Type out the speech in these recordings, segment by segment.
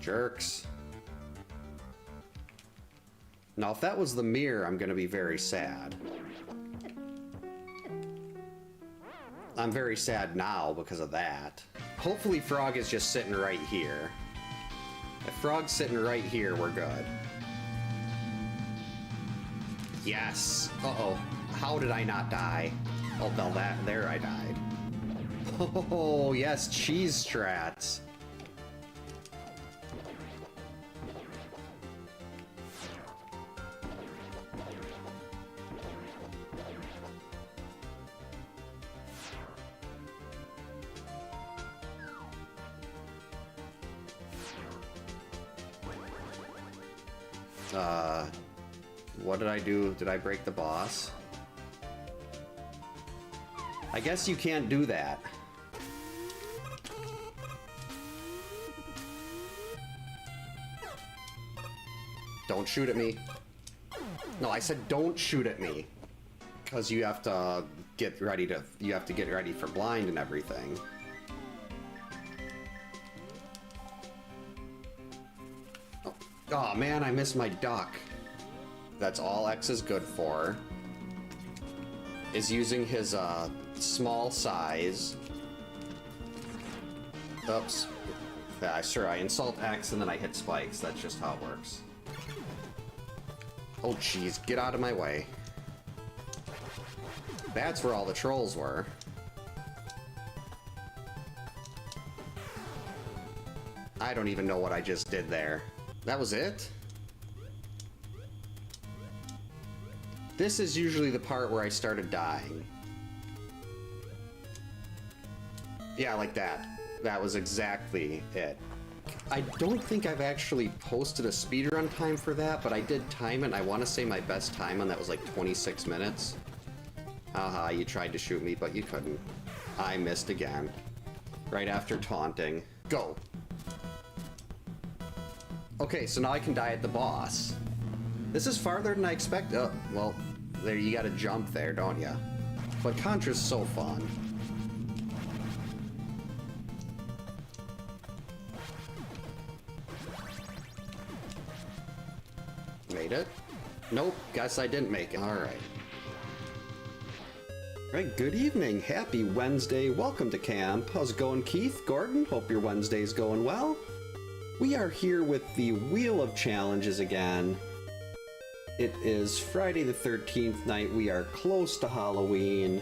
jerks. Now, if that was the mirror, I'm gonna be very sad. I'm very sad now because of that. Hopefully Frog is just sitting right here. If Frog's sitting right here, we're good. Yes! Uh-oh. How did I not die? Oh, no, there I died. Oh, yes, cheese strats. What did I do? Did I break the boss? I guess you can't do that. Don't shoot at me. No, I said don't shoot at me. Because you have to get ready for blind and everything. Oh man, I missed my duck. That's all X is good for. Is using his small size. Oops. Yeah, sure, I insult X and then I hit spikes. That's just how it works. Oh jeez, get out of my way. That's where all the trolls were. I don't even know what I just did there. That was it? This is usually the part where I started dying. Yeah, like that. That was exactly it. I don't think I've actually posted a speedrun time for that, but I did time it, and I want to say my best time on that was like 26 minutes. Haha, you tried to shoot me, but you couldn't. I missed again. Right after taunting. Go! Okay, so now I can die at the boss. This is farther than I expected. Oh, well, there, you gotta jump there, don't ya? But Contra's so fun. Made it? Nope, guess I didn't make it. Alright. Alright, good evening. Happy Wednesday. Welcome to camp. How's it going, Keith? Gordon? Hope your Wednesday's going well. We are here with the Wheel of Challenges again. It is Friday the 13th night. We are close to Halloween.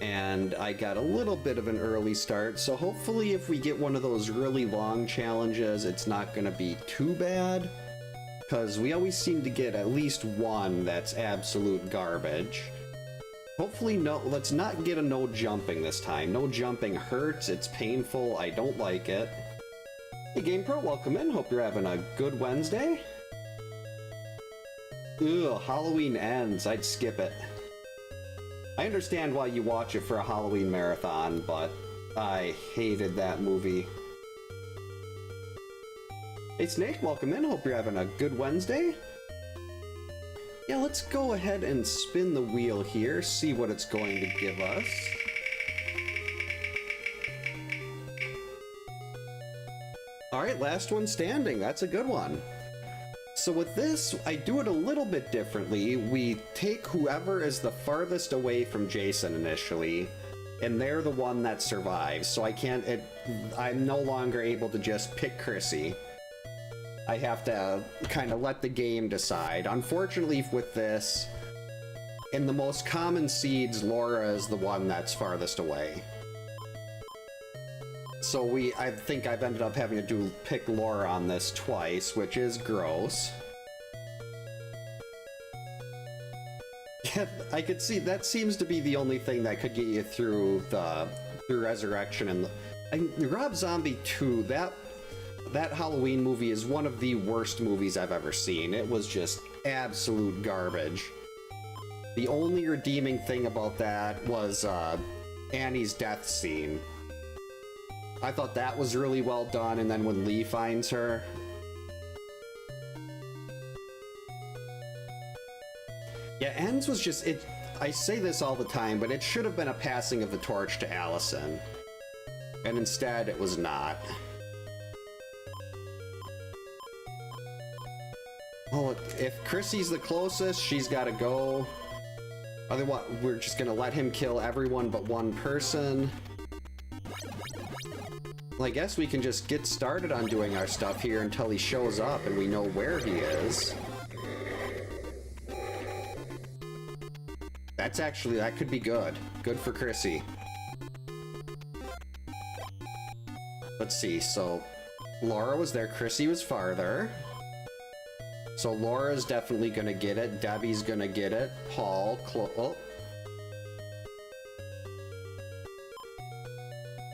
And I got a little bit of an early start, so hopefully if we get one of those really long challenges, it's not going to be too bad. Because we always seem to get at least one that's absolute garbage. Hopefully let's not get a no jumping this time. No jumping hurts, it's painful, I don't like it. Hey GamePro, welcome in, hope you're having a good Wednesday. Ugh, Halloween Ends, I'd skip it. I understand why you watch it for a Halloween marathon, but I hated that movie. Hey Snake, welcome in, hope you're having a good Wednesday. Yeah, let's go ahead and spin the wheel here, see what it's going to give us. Alright, last one standing, that's a good one. So with this, I do it a little bit differently. We take whoever is the farthest away from Jason initially, and they're the one that survives, so I'm no longer able to just pick Chrissy. I have to kind of let the game decide. Unfortunately with this, in the most common seeds, Laura is the one that's farthest away. So I think I've ended up having to pick Laura on this twice, which is gross. Yeah, I could see that seems to be the only thing that could get you through Resurrection and Rob Zombie 2. That Halloween movie is one of the worst movies I've ever seen. It was just absolute garbage. The only redeeming thing about that was Annie's death scene. I thought that was really well done, and then when Lee finds her. Yeah, Ends was just, I say this all the time, but it should have been a passing of the torch to Allison. And instead, it was not. Well, if Chrissy's the closest, she's got to go. Otherwise, we're just gonna let him kill everyone but one person. Well, I guess we can just get started on doing our stuff here until he shows up and we know where he is. That's actually, that could be good. Good for Chrissy. Let's see, so Laura was there, Chrissy was farther. So Laura's definitely gonna get it, Debbie's gonna get it, Paul, oh.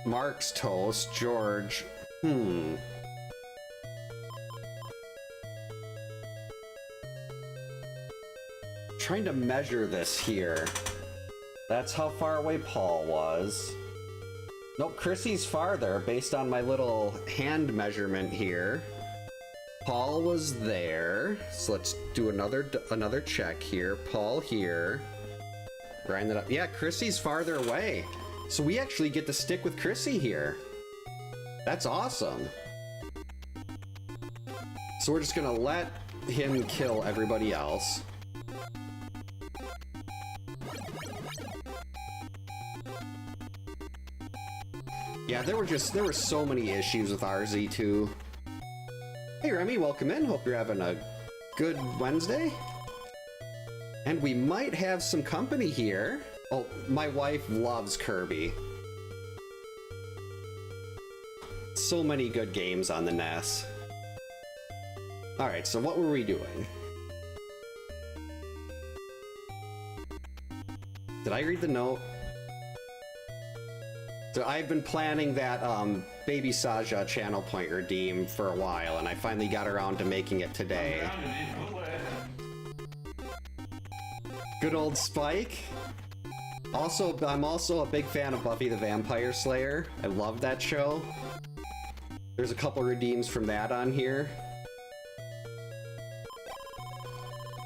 Mark's toast, George, Trying to measure this here. That's how far away Paul was. Nope, Chrissy's farther based on my little hand measurement here. Paul was there, so let's do another check here. Paul here. Grind it up. Yeah, Chrissy's farther away. So we actually get to stick with Chrissy here. That's awesome. So we're just gonna let him kill everybody else. Yeah, there were so many issues with RZ2. Hey Remy, welcome in. Hope you're having a good Wednesday. And we might have some company here. Oh, my wife loves Kirby. So many good games on the NES. Alright, so what were we doing? Did I read the note? So I've been planning that Baby Saja channel point redeem for a while, and I finally got around to making it today. Good old Spike. Also, I'm also a big fan of Buffy the Vampire Slayer. I love that show. There's a couple redeems from that on here.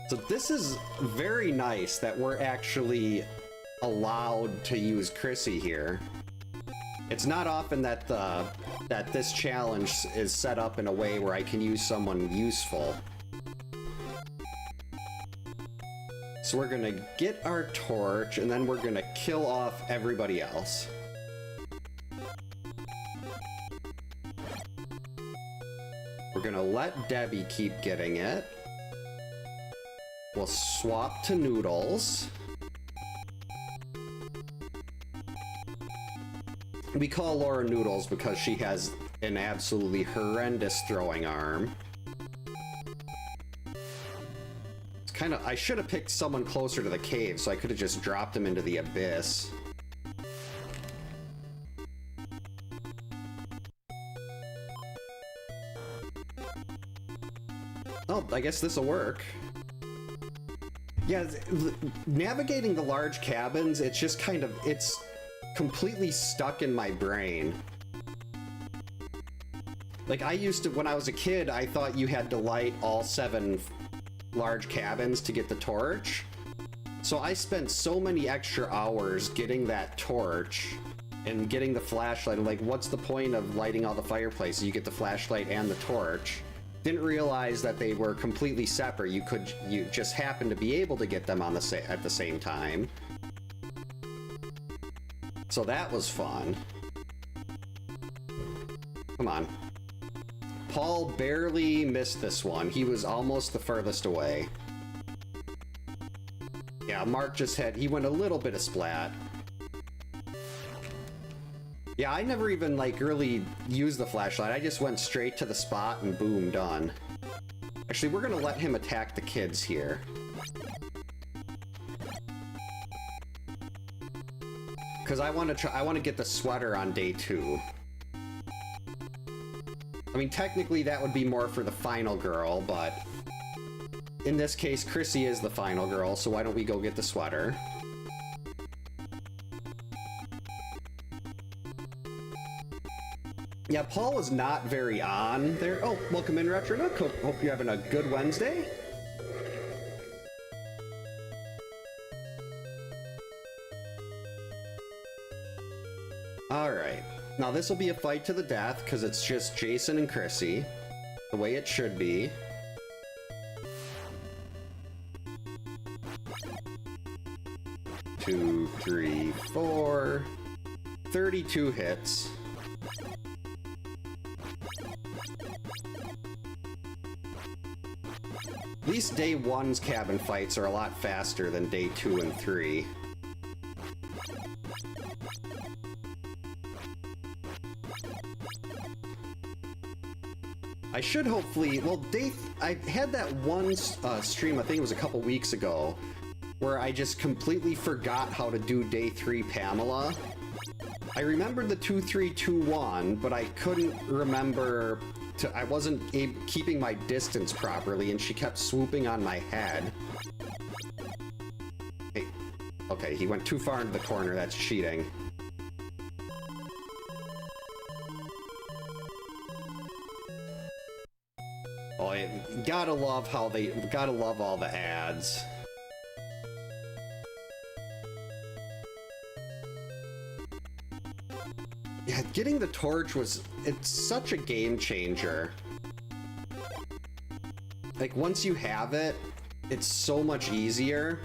So this is very nice that we're actually allowed to use Chrissy here. It's not often that that this challenge is set up in a way where I can use someone useful. So we're gonna get our torch, and then we're gonna kill off everybody else. We're gonna let Debbie keep getting it. We'll swap to Noodles. We call Laura Noodles because she has an absolutely horrendous throwing arm. It's kind of... I should have picked someone closer to the cave, so I could have just dropped him into the abyss. Oh, I guess this'll work. Yeah, navigating the large cabins, it's just kind of... it's completely stuck in my brain. Like, I used to, when I was a kid, I thought you had to light all 7 large cabins to get the torch. So I spent so many extra hours getting that torch and getting the flashlight. I'm like, what's the point of lighting all the fireplaces? You get the flashlight and the torch. Didn't realize that they were completely separate. You just happened to be able to get them on at the same time. So that was fun. Come on. Paul barely missed this one. He was almost the furthest away. Yeah, Mark just he went a little bit of splat. Yeah, I never even, like, really used the flashlight. I just went straight to the spot and boom, done. Actually, we're gonna let him attack the kids here. Because I want to get the sweater on day 2. I mean, technically that would be more for the final girl, but in this case, Chrissy is the final girl, so why don't we go get the sweater? Yeah, Paul was not very on there. Oh, welcome in, Retronook. Hope you're having a good Wednesday. Alright, now this will be a fight to the death because it's just Jason and Chrissy, the way it should be. 2, 3, 4. 32 hits. At least day 1's cabin fights are a lot faster than day 2 and 3. I should hopefully, well, I had that one stream, I think it was a couple weeks ago, where I just completely forgot how to do day 3 Pamela. I remembered the 2, 3, 2, 1, but I couldn't remember I wasn't keeping my distance properly, and she kept swooping on my head. Hey, okay, he went too far into the corner, that's cheating. Oh, gotta love all the ads. Yeah, getting the torch it's such a game changer. Like, once you have it, it's so much easier.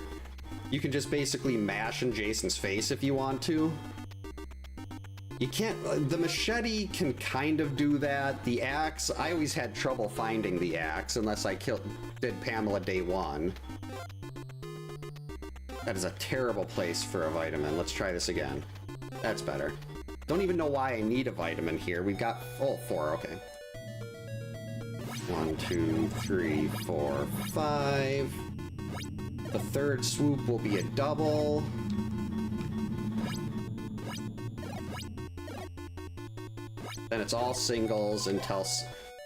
You can just basically mash in Jason's face if you want to. You can't, the machete can kind of do that. The axe, I always had trouble finding the axe unless I did Pamela day 1. That is a terrible place for a vitamin. Let's try this again. That's better. Don't even know why I need a vitamin here. We've got, oh, 4, okay. 1, 2, 3, 4, 5. The third swoop will be a double. Then it's all singles until,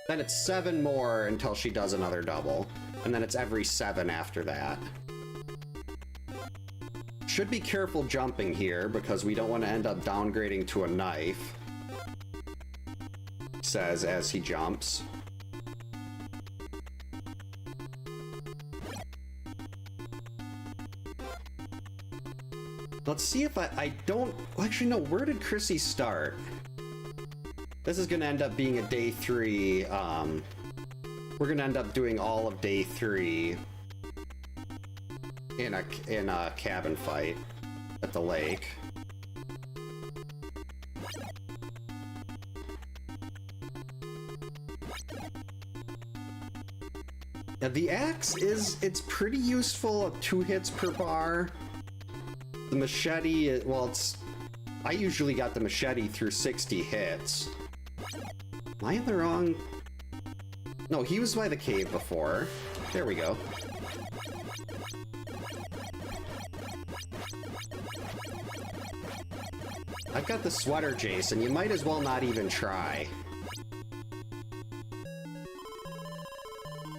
then it's 7 more until she does another double. And then it's every 7 after that. Should be careful jumping here because we don't want to end up downgrading to a knife. Says as he jumps. Let's see if I don't, actually no, where did Chrissy start? This is gonna end up being a day 3, we're gonna end up doing all of day 3 in a cabin fight at the lake. Yeah, the axe it's pretty useful at 2 hits per bar. The machete, well, I usually got the machete through 60 hits. Am I in the wrong? No, he was by the cave before. There we go. I've got the sweater, Jason. You might as well not even try.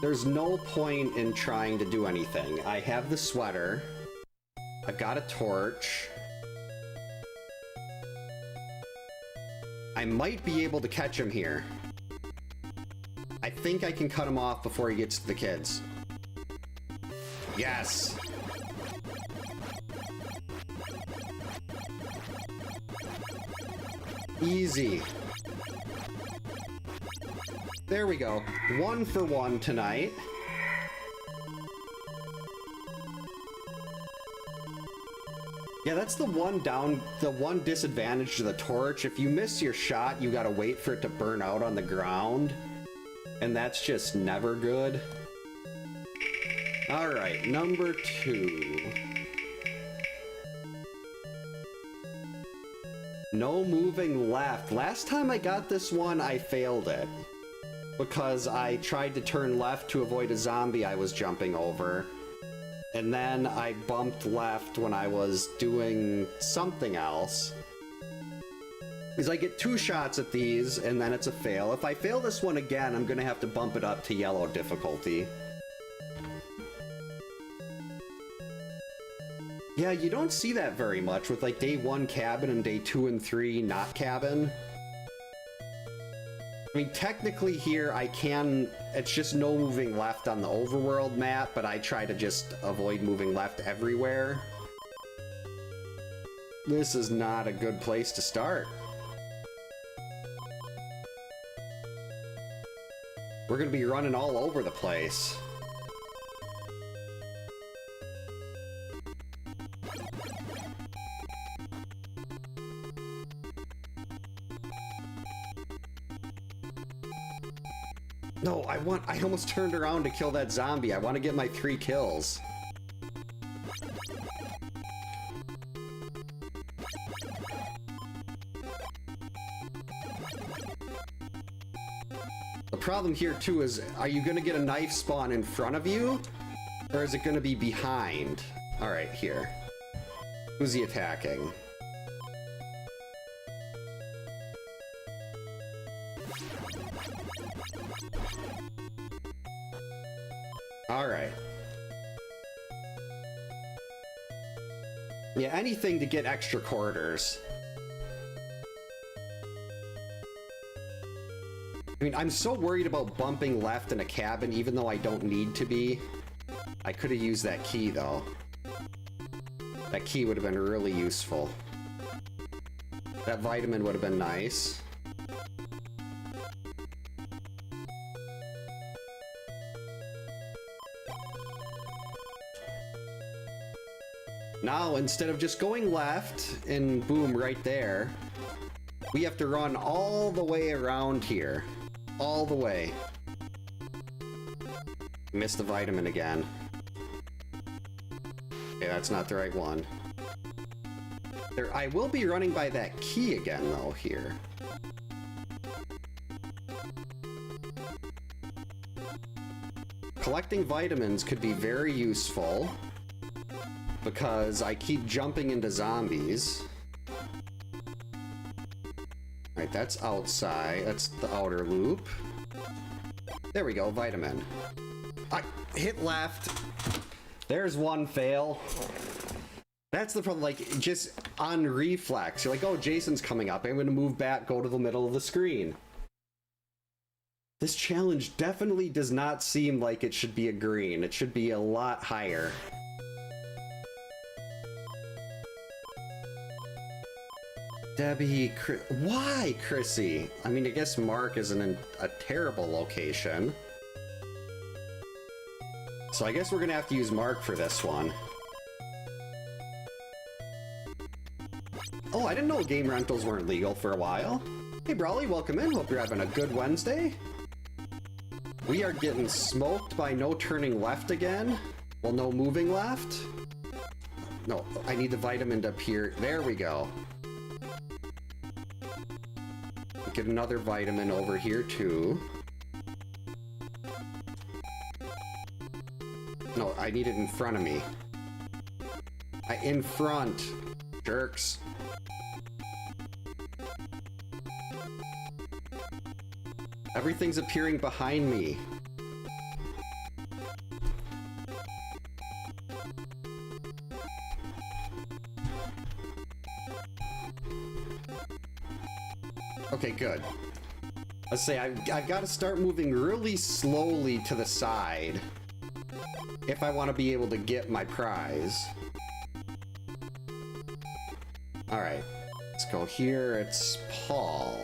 There's no point in trying to do anything. I have the sweater. I've got a torch. I might be able to catch him here. I think I can cut him off before he gets to the kids. Yes! Easy. There we go. 1 for 1 tonight. Yeah, that's the one disadvantage to the torch. If you miss your shot, you gotta wait for it to burn out on the ground. And that's just never good. Alright, number 2. No moving left. Last time I got this one, I failed it. Because I tried to turn left to avoid a zombie I was jumping over. And then I bumped left when I was doing something else. Because I get 2 shots at these, and then it's a fail. If I fail this one again, I'm gonna have to bump it up to yellow difficulty. Yeah, you don't see that very much with like day 1 cabin and day 2 and 3 not cabin. I mean, technically here I can, it's just no moving left on the overworld map, but I try to just avoid moving left everywhere. This is not a good place to start. We're gonna be running all over the place. No, I almost turned around to kill that zombie. I want to get my 3 kills. The problem here too is, are you going to get a knife spawn in front of you? Or is it going to be behind? Alright, here. Who's he attacking? Alright. Yeah, anything to get extra quarters. I mean, I'm so worried about bumping left in a cabin, even though I don't need to be. I could have used that key, though. That key would have been really useful. That vitamin would have been nice. Now, instead of just going left and boom, right there, we have to run all the way around here. All the way. Missed the vitamin again. Okay, that's not the right one. There, I will be running by that key again, though, here. Collecting vitamins could be very useful because I keep jumping into zombies. Alright, that's outside. That's the outer loop. There we go, vitamin. I hit left. There's one fail. That's the problem, like, just on reflex. You're like, oh, Jason's coming up. I'm gonna move back, go to the middle of the screen. This challenge definitely does not seem like it should be a green. It should be a lot higher. Debbie, why, Chrissy? I mean, I guess Mark isn't in a terrible location. So I guess we're gonna have to use Mark for this one. Oh, I didn't know game rentals weren't legal for a while. Hey, Brawley, welcome in. Hope you're having a good Wednesday. We are getting smoked by no turning left again. Well, no moving left. No, I need the vitamin to appear. There we go. Get another vitamin over here, too. No, I need it in front of me. In front. Jerks. Everything's appearing behind me. Okay, good. Let's say I've got to start moving really slowly to the side if I want to be able to get my prize. Alright, let's go here. It's Paul.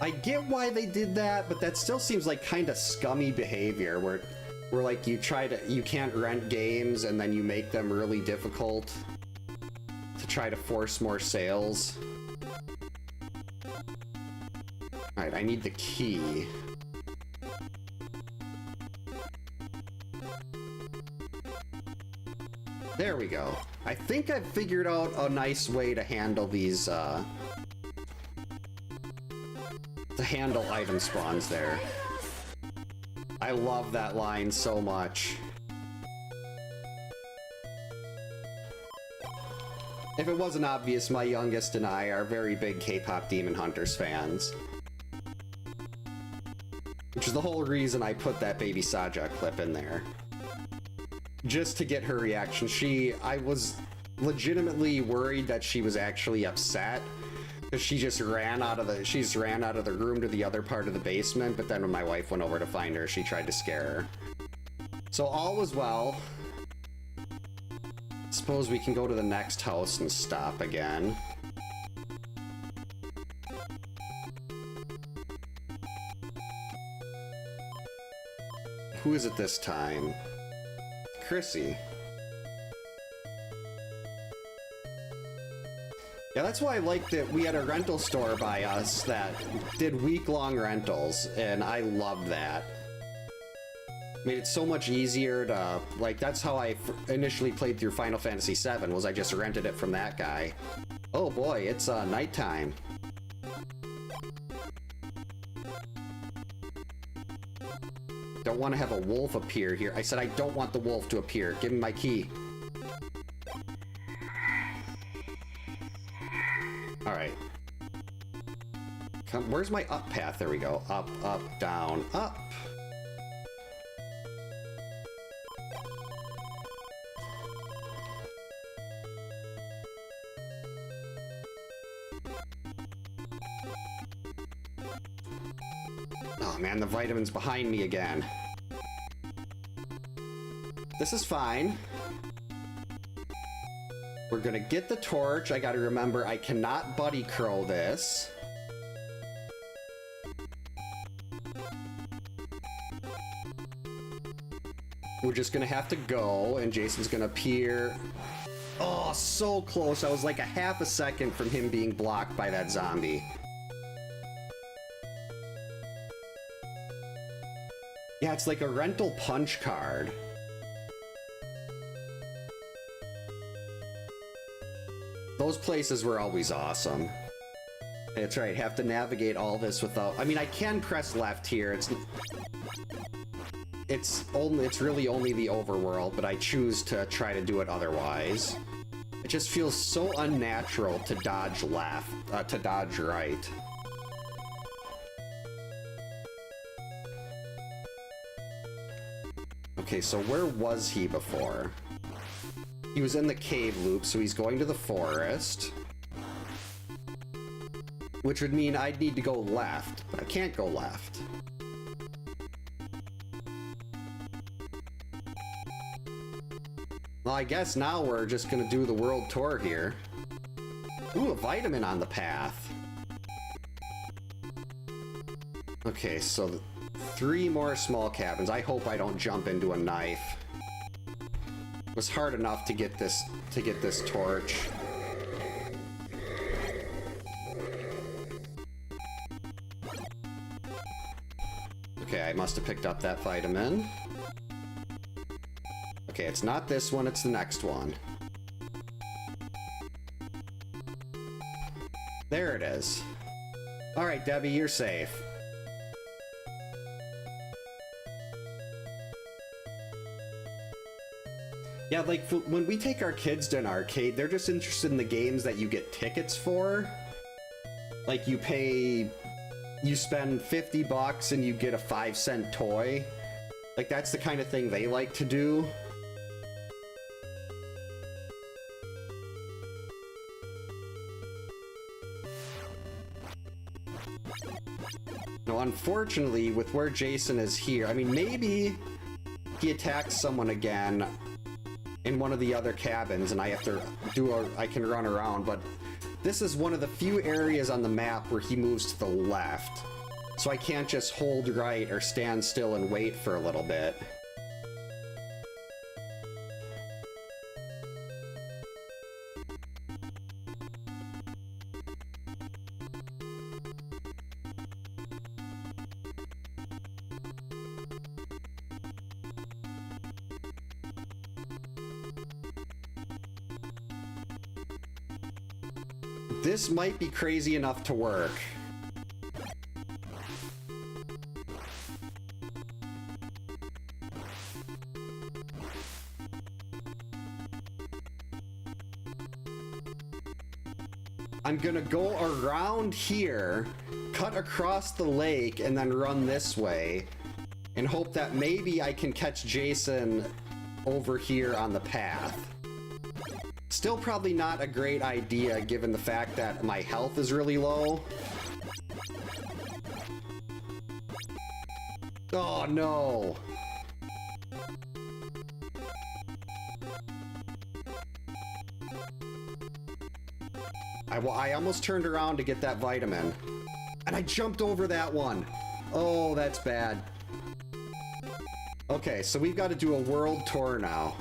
I get why they did that, but that still seems like kind of scummy behavior where like you can't rent games and then you make them really difficult to try to force more sales. Alright, I need the key. There we go. I think I've figured out a nice way to handle these, to handle item spawns there. I love that line so much. If it wasn't obvious, my youngest and I are very big K-pop Demon Hunters fans. Which is the whole reason I put that Baby Saja clip in there. Just to get her reaction. I was legitimately worried that she was actually upset. Because she ran out of the room to the other part of the basement, but then when my wife went over to find her, she tried to scare her. So all was well. Suppose we can go to the next house and stop again. Who is it this time? Chrissy. Yeah, that's why I liked that we had a rental store by us that did week-long rentals, and I loved that. Made it so much easier to, like, that's how I initially played through Final Fantasy VII, was I just rented it from that guy. Oh boy, it's nighttime. Don't want to have a wolf appear here. I said I don't want the wolf to appear. Give me my key. Alright. Come, where's my up path? There we go. Up, up, down, up. Oh man, the vitamin's behind me again. This is fine. We're gonna get the torch. I gotta remember I cannot buddy crow this. We're just gonna have to go, and Jason's gonna appear. Oh, so close. I was like a half a second from him being blocked by that zombie. Yeah, it's like a rental punch card. Those places were always awesome. That's right, have to navigate all this without... I mean, I can press left here. It's really only the overworld, but I choose to try to do it otherwise. It just feels so unnatural to dodge left, to dodge right. Okay, so where was he before? He was in the cave loop, so he's going to the forest. Which would mean I'd need to go left, but I can't go left. Well, I guess now we're just gonna do the world tour here. Ooh, a vitamin on the path. Okay, so 3 more small cabins. I hope I don't jump into a knife. It was hard enough to get this torch. Okay, I must have picked up that vitamin. Okay, it's not this one, it's the next one. There it is. Alright, Debbie, you're safe. Yeah, like, when we take our kids to an arcade, they're just interested in the games that you get tickets for. Like, you spend 50 bucks and you get a 5-cent toy. Like, that's the kind of thing they like to do. Now, unfortunately, with where Jason is here, I mean, maybe he attacks someone again in one of the other cabins and I have to I can run around, but this is one of the few areas on the map where he moves to the left. So I can't just hold right or stand still and wait for a little bit. This might be crazy enough to work. I'm gonna go around here, cut across the lake, and then run this way, and hope that maybe I can catch Jason over here on the path. Still probably not a great idea given the fact that my health is really low. Oh no! I almost turned around to get that vitamin. And I jumped over that one. Oh, that's bad. Okay, so we've got to do a world tour now.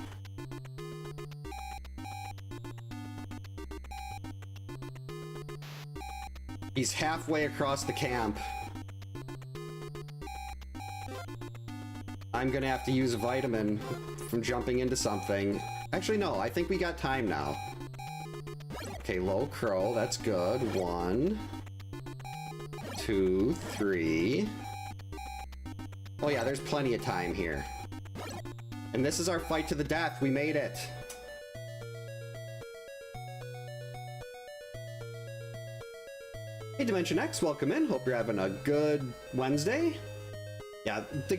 He's halfway across the camp. I'm gonna have to use a vitamin from jumping into something. Actually, no, I think we got time now. Okay, low crow, that's good. 1, 2, 3. Oh yeah, there's plenty of time here. And this is our fight to the death. We made it. Hey, Dimension X, welcome in. Hope you're having a good Wednesday. Yeah, the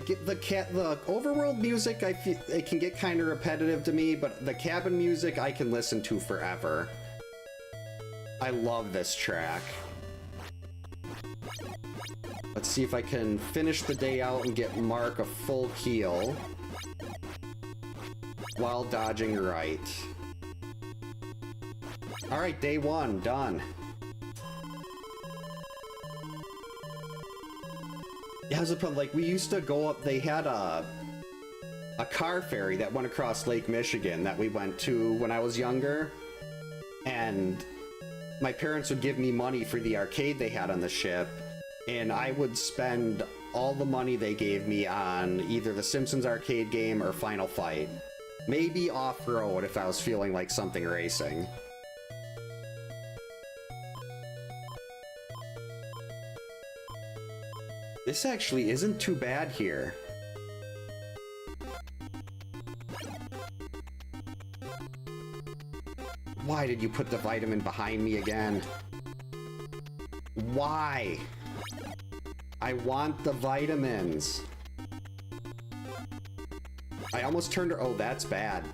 overworld music, I feel it can get kind of repetitive to me, but the cabin music I can listen to forever. I love this track. Let's see if I can finish the day out and get Mark a full heal while dodging right. All right, day 1 done. Yeah, it was like we used to go up. They had a car ferry that went across Lake Michigan that we went to when I was younger, and my parents would give me money for the arcade they had on the ship, and I would spend all the money they gave me on either the Simpsons arcade game or Final Fight. Maybe off-road if I was feeling like something racing. This actually isn't too bad here. Why did you put the vitamin behind me again? Why? I want the vitamins. I almost turned her. Oh, that's bad.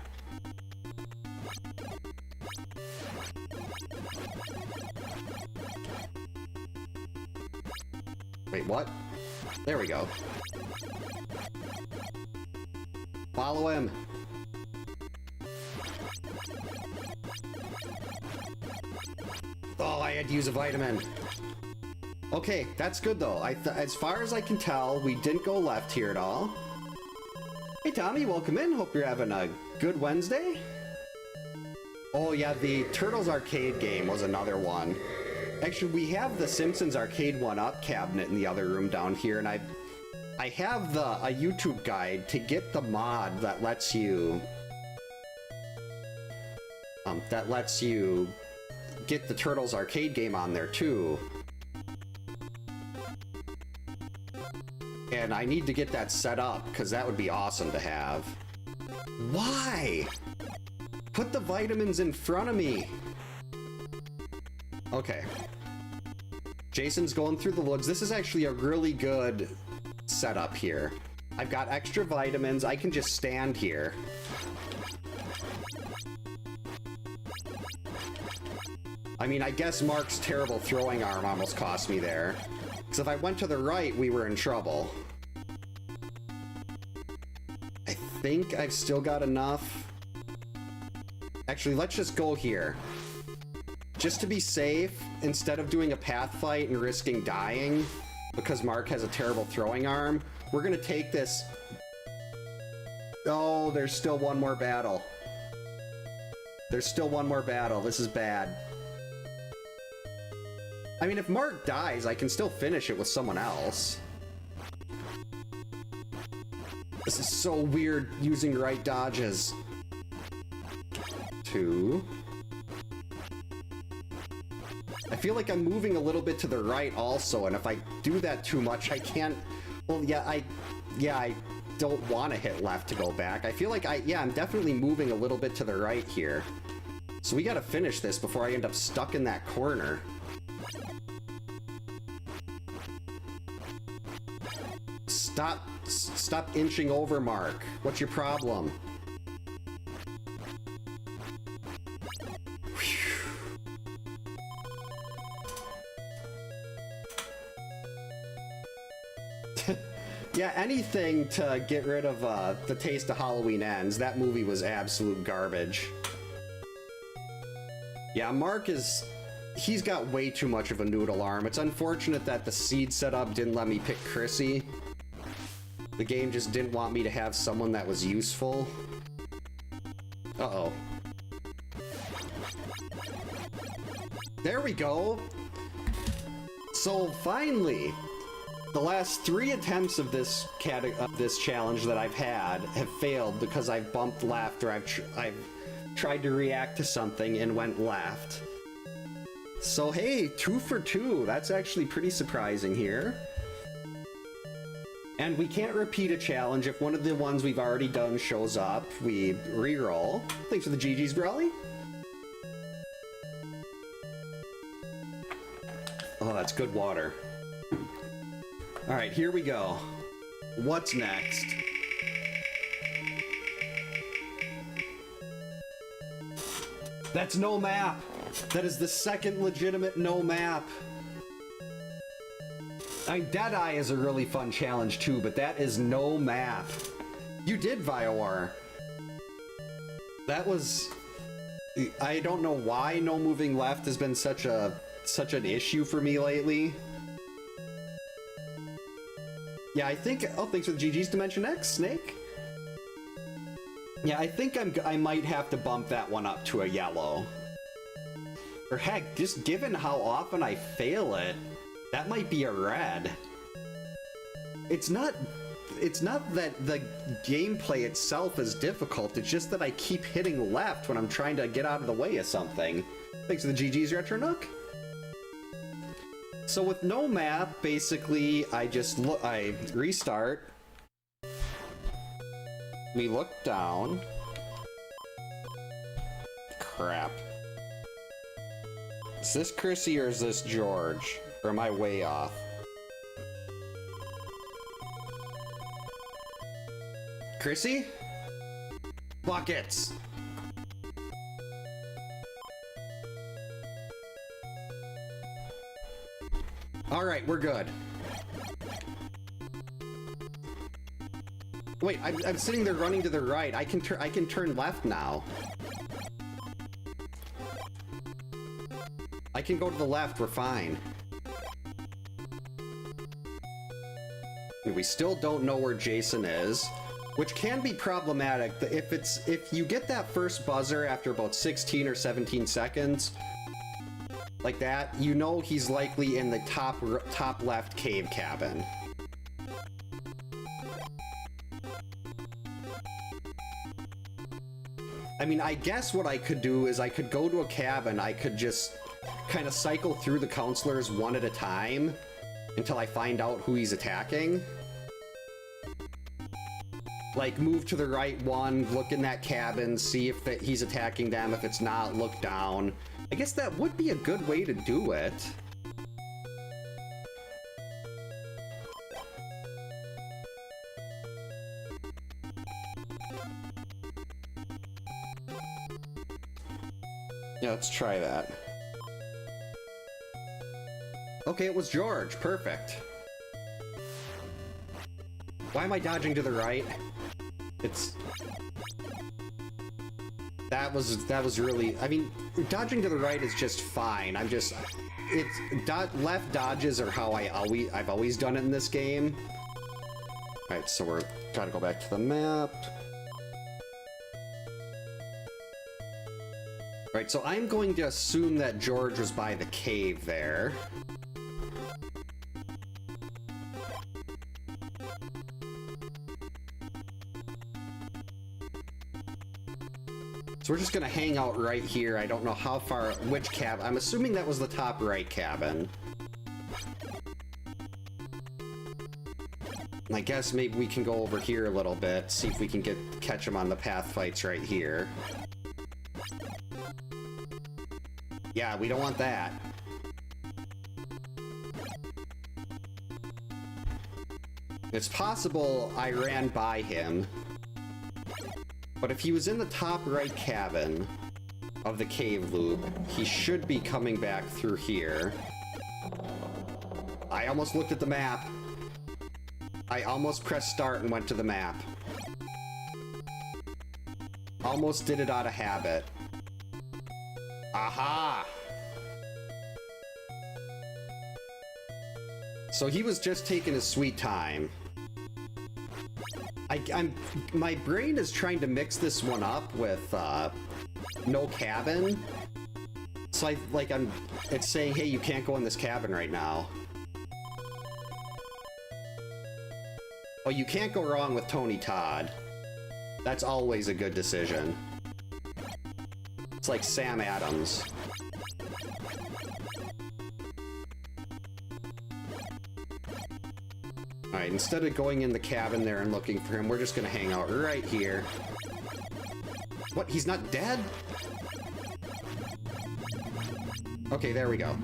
Wait, what? There we go. Follow him. Oh, I had to use a vitamin. Okay, that's good though. As far as I can tell, we didn't go left here at all. Hey Tommy, welcome in. Hope you're having a good Wednesday. Oh yeah, the Turtles arcade game was another one. Actually, we have the Simpsons arcade 1-up cabinet in the other room down here, and I have a YouTube guide to get the mod that lets you get the Turtles arcade game on there too. And I need to get that set up because that would be awesome to have. Why? Put the vitamins in front of me. Okay. Jason's going through the woods. This is actually a really good setup here. I've got extra vitamins. I can just stand here. I mean, I guess Mark's terrible throwing arm almost cost me there. Because if I went to the right, we were in trouble. I think I've still got enough. Actually, let's just go here. Just to be safe, instead of doing a path fight and risking dying, because Mark has a terrible throwing arm, we're gonna take this. Oh, there's still one more battle. There's still one more battle. This is bad. I mean, if Mark dies, I can still finish it with someone else. This is so weird using right dodges. 2. I feel like I'm moving a little bit to the right also, and if I do that too much, I can't. Well, yeah, I don't want to hit left to go back. I feel like I'm definitely moving a little bit to the right here. So we gotta finish this before I end up stuck in that corner. Stop inching over, Mark. What's your problem? Yeah, anything to get rid of the taste of Halloween Ends. That movie was absolute garbage. Yeah, Mark he's got way too much of a noodle arm. It's unfortunate that the seed setup didn't let me pick Chrissy. The game just didn't want me to have someone that was useful. Uh-oh. There we go. So finally, the last 3 attempts of this challenge that I've had have failed because I've bumped left, or I've tried to react to something and went left. So hey, 2 for 2. That's actually pretty surprising here. And we can't repeat a challenge if one of the ones we've already done shows up. We re-roll. Thanks for the GG's, Brawly. Oh, that's good water. Alright, here we go. What's next? That's no map! That is the second legitimate no map. I mean, Deadeye is a really fun challenge too, but that is no map. You did, Viowar. That was... I don't know why no moving left has been such an issue for me lately. Yeah, I think... Oh, thanks for the GG's Dimension X, Snake. Yeah, I think I might have to bump that one up to a yellow. Or heck, just given how often I fail it, that might be a red. It's not that the gameplay itself is difficult, it's just that I keep hitting left when I'm trying to get out of the way of something. Thanks for the GG's, Retro Nook. So with no map, basically, I restart. We look down. Crap. Is this Chrissy or is this George? Or am I way off? Chrissy? Buckets! Alright, we're good. Wait, I'm sitting there running to the right. I can turn left now. I can go to the left, we're fine. We still don't know where Jason is, which can be problematic. If you get that first buzzer after about 16 or 17 seconds, like that, you know he's likely in the top left cave cabin. I mean, I guess what I could do is I could go to a cabin, I could just kind of cycle through the counselors one at a time until I find out who he's attacking. Like, move to the right one, look in that cabin, see if he's attacking them. If it's not, look down. I guess that would be a good way to do it. Yeah, let's try that. Okay, it was George. Perfect. Why am I dodging to the right? That was really... I mean, dodging to the right is just fine. Left dodges are how I've always done it in this game. Alright, so we're trying to go back to the map. Alright, so I'm going to assume that George was by the cave there. So we're just gonna hang out right here. I don't know how far, which cabin. I'm assuming that was the top right cabin. And I guess maybe we can go over here a little bit, see if we can catch him on the path fights right here. Yeah, we don't want that. It's possible I ran by him. But if he was in the top right cabin of the cave loop, he should be coming back through here. I almost looked at the map. I almost pressed start and went to the map. Almost did it out of habit. Aha! So he was just taking his sweet time. My brain is trying to mix this one up with no cabin. So it's saying, hey, you can't go in this cabin right now. Oh, you can't go wrong with Tony Todd. That's always a good decision. It's like Sam Adams. Alright, instead of going in the cabin there and looking for him, we're just gonna hang out right here. What? He's not dead? Okay, there we go.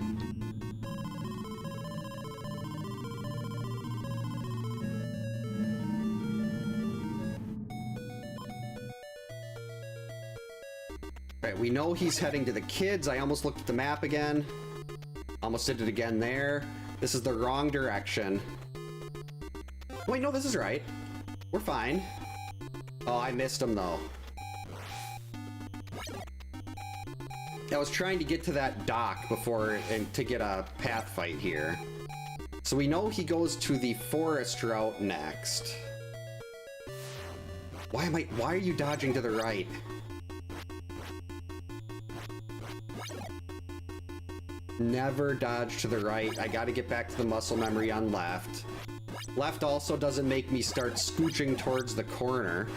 Alright, we know he's heading to the kids. I almost looked at the map again. Almost did it again there. This is the wrong direction. Wait, no, this is right. We're fine. Oh, I missed him, though. I was trying to get to that dock before and to get a path fight here. So we know he goes to the forest route next. Why are you dodging to the right? Never dodge to the right. I gotta get back to the muscle memory on left. Left also doesn't make me start scooching towards the corner.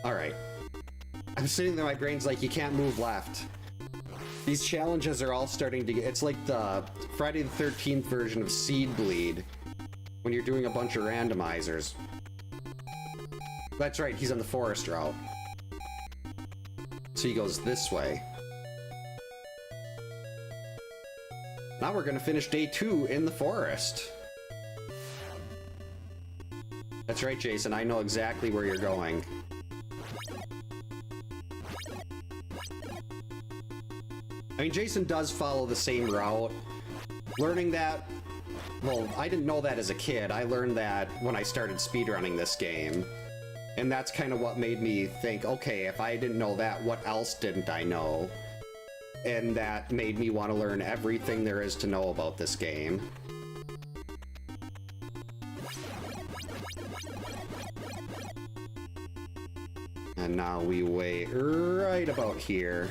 Alright. I'm sitting there, my brain's like, you can't move left. These challenges are all starting to get... It's like the Friday the 13th version of Seed Bleed, when you're doing a bunch of randomizers. That's right, he's on the forest route. So he goes this way. Now we're gonna finish day 2 in the forest. That's right, Jason, I know exactly where you're going. I mean, Jason does follow the same route. Learning that... Well, I didn't know that as a kid. I learned that when I started speedrunning this game. And that's kind of what made me think, okay, if I didn't know that, what else didn't I know? And that made me want to learn everything there is to know about this game. And now we wait right about here.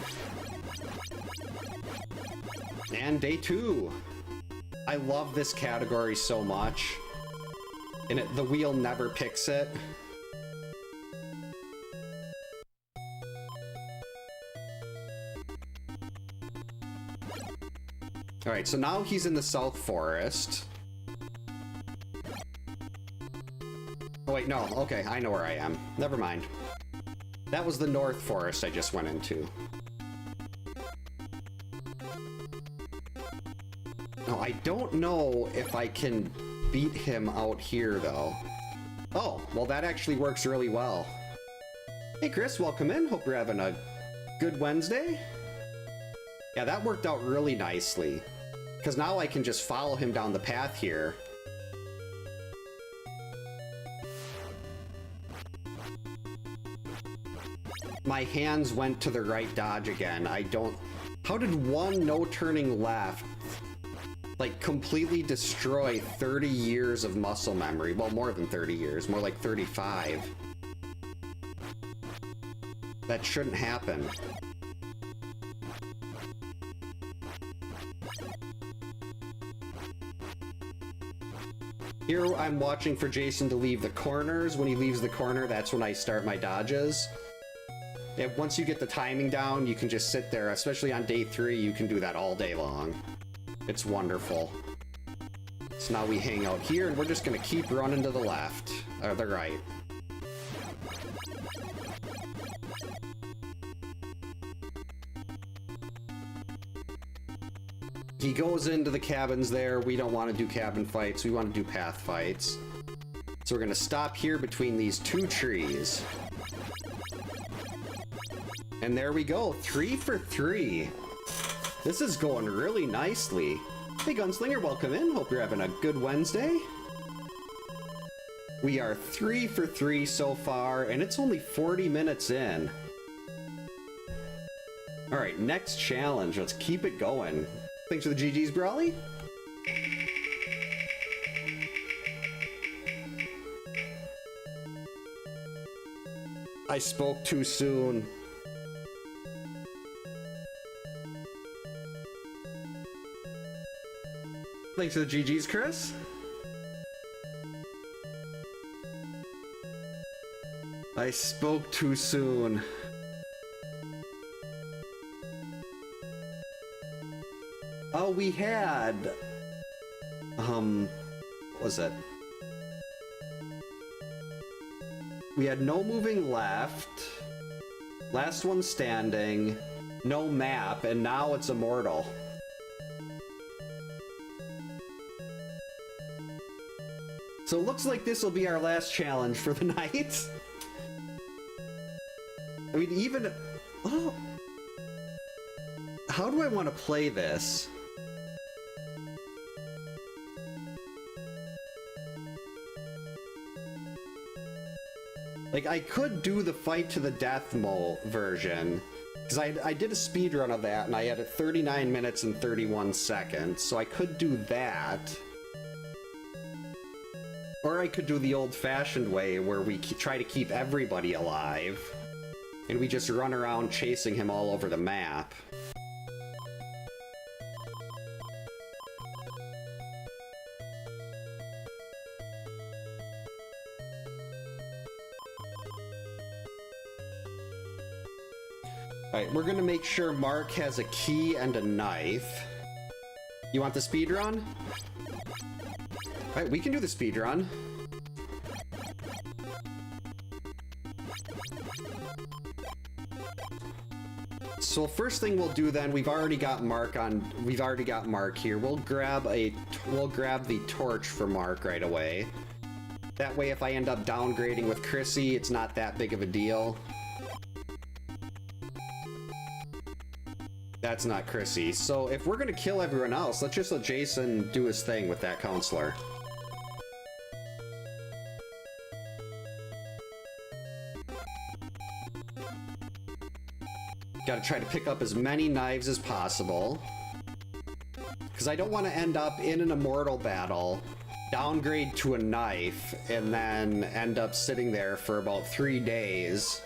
And day 2. I love this category so much. And the wheel never picks it. Alright, so now he's in the South Forest. Oh wait, no, okay, I know where I am. Never mind. That was the North Forest I just went into. No, I don't know if I can beat him out here, though. Oh, well that actually works really well. Hey Chris, welcome in. Hope you're having a good Wednesday. Yeah, that worked out really nicely. Because now I can just follow him down the path here. My hands went to the right dodge again. I don't... How did one no turning left, like, completely destroy 30 years of muscle memory? Well, more than 30 years. More like 35. That shouldn't happen. Here I'm watching for Jason to leave the corners. When he leaves the corner, that's when I start my dodges. And once you get the timing down, you can just sit there. Especially on day 3, you can do that all day long. It's wonderful. So now we hang out here, and we're just gonna keep running to the left. Or the right. He goes into the cabins there. We don't want to do cabin fights. We want to do path fights. So we're going to stop here between these 2 trees. And there we go. 3 for 3. This is going really nicely. Hey Gunslinger, welcome in. Hope you're having a good Wednesday. We are 3 for 3 so far, and it's only 40 minutes in. Alright, next challenge. Let's keep it going. Thanks for the GG's, Brawly. I spoke too soon. Thanks for the GGs, Chris. I spoke too soon. Oh, we had... what was it? We had no moving left, last one standing, no map, and now it's immortal. So it looks like this will be our last challenge for the night. I mean, even... Oh, how do I want to play this? Like, I could do the fight to the death version, because I did a speed run of that, and I had it 39 minutes and 31 seconds, so I could do that. Or I could do the old-fashioned way, where we try to keep everybody alive, and we just run around chasing him all over the map. Alright, we're gonna make sure Mark has a key and a knife. You want the speed run? Alright, we can do the speed run. So first thing we'll do then, we've already got Mark here. We'll grab the torch for Mark right away. That way if I end up downgrading with Chrissy, it's not that big of a deal. That's not Chrissy. So if we're gonna kill everyone else, let's just let Jason do his thing with that counselor. Gotta try to pick up as many knives as possible. Because I don't want to end up in an immortal battle, downgrade to a knife, and then end up sitting there for about 3 days.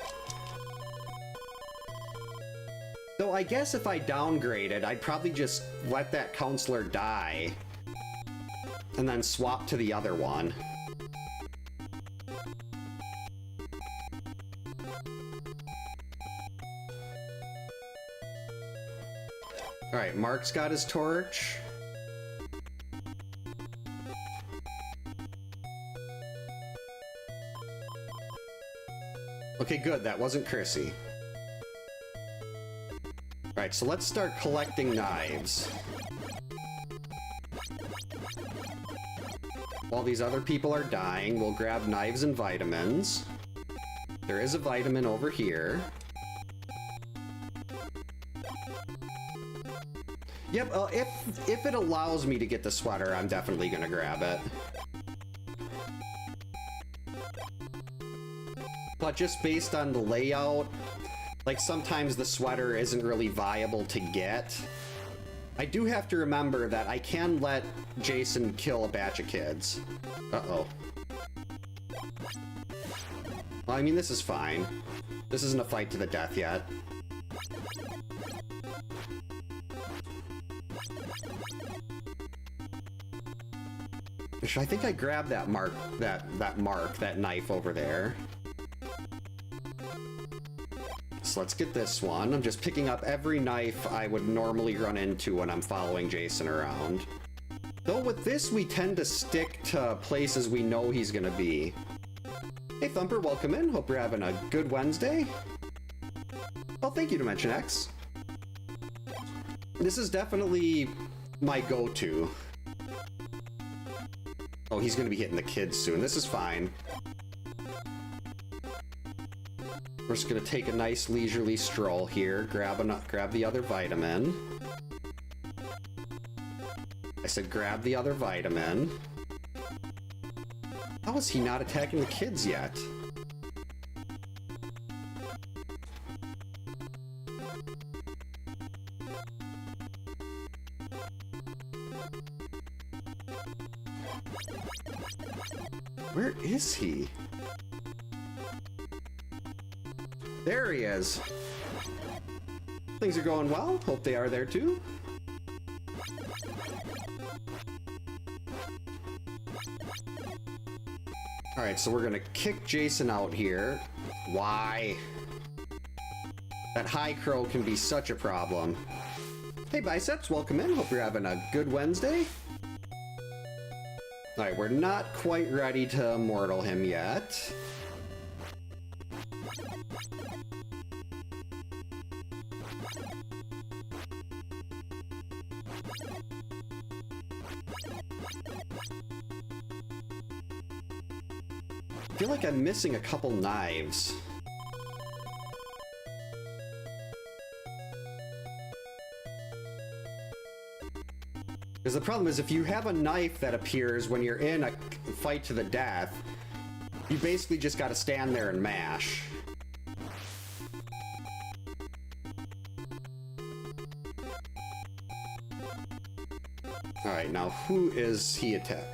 So I guess if I downgraded, I'd probably just let that counselor die and then swap to the other one. Alright, Mark's got his torch. Okay, good, that wasn't Chrissy. Alright, so let's start collecting knives. While these other people are dying, we'll grab knives and vitamins. There is a vitamin over here. Yep, if it allows me to get the sweater, I'm definitely gonna grab it. But just based on the layout, like sometimes the sweater isn't really viable to get. I do have to remember that I can let Jason kill a batch of kids. Uh-oh. Well, I mean, this is fine. This isn't a fight to the death yet. I think I grabbed that that knife over there. So let's get this one. I'm just picking up every knife I would normally run into when I'm following Jason around. Though with this, we tend to stick to places we know he's gonna be. Hey Thumper, welcome in. Hope you're having a good Wednesday. Oh, thank you, Dimension X. This is definitely my go-to. Oh, he's gonna be hitting the kids soon. This is fine. We're just gonna take a nice leisurely stroll here, grab the other vitamin. I said grab the other vitamin. How is he not attacking the kids yet? Where is he? There he is. Things are going well. Hope they are there too. All right, so we're gonna kick Jason out here. Why? That high crow can be such a problem. Hey Biceps, welcome in. Hope you're having a good Wednesday. All right, we're not quite ready to immortal him yet. I feel like I'm missing a couple knives. Because the problem is, if you have a knife that appears when you're in a fight to the death, you basically just gotta stand there and mash. Alright, now who is he attacking?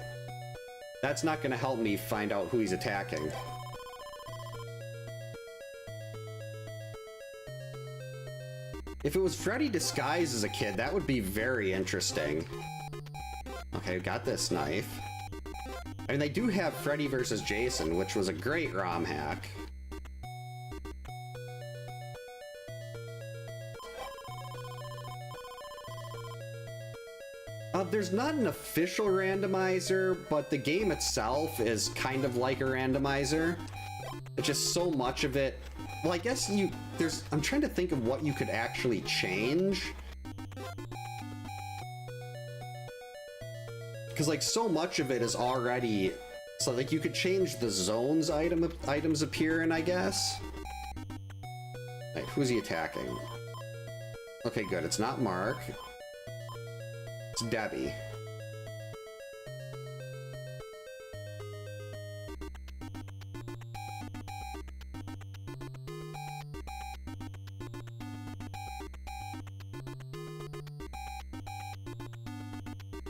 That's not gonna help me find out who he's attacking. If it was Freddy disguised as a kid, that would be very interesting. Okay, got this knife. I mean, they do have Freddy versus Jason, which was a great ROM hack. There's not an official randomizer, but the game itself is kind of like a randomizer. It's just so much of it. Well, I guess I'm trying to think of what you could actually change. Because like so much of it is already, so like you could change the zones items appear in, I guess. Right, who's he attacking? Okay, good. It's not Mark. It's Debbie.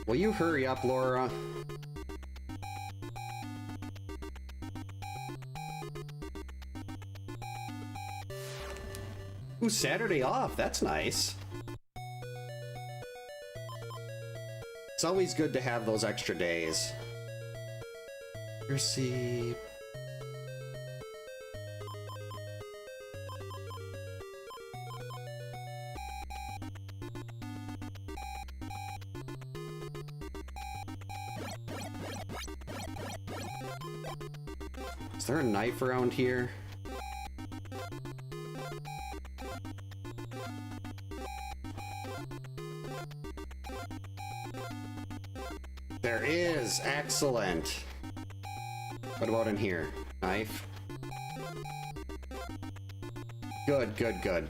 Will you hurry up, Laura? Ooh, Saturday off. That's nice. It's always good to have those extra days. Mercy. Is there a knife around here? There is! Excellent! What about in here? Knife? Good, good, good.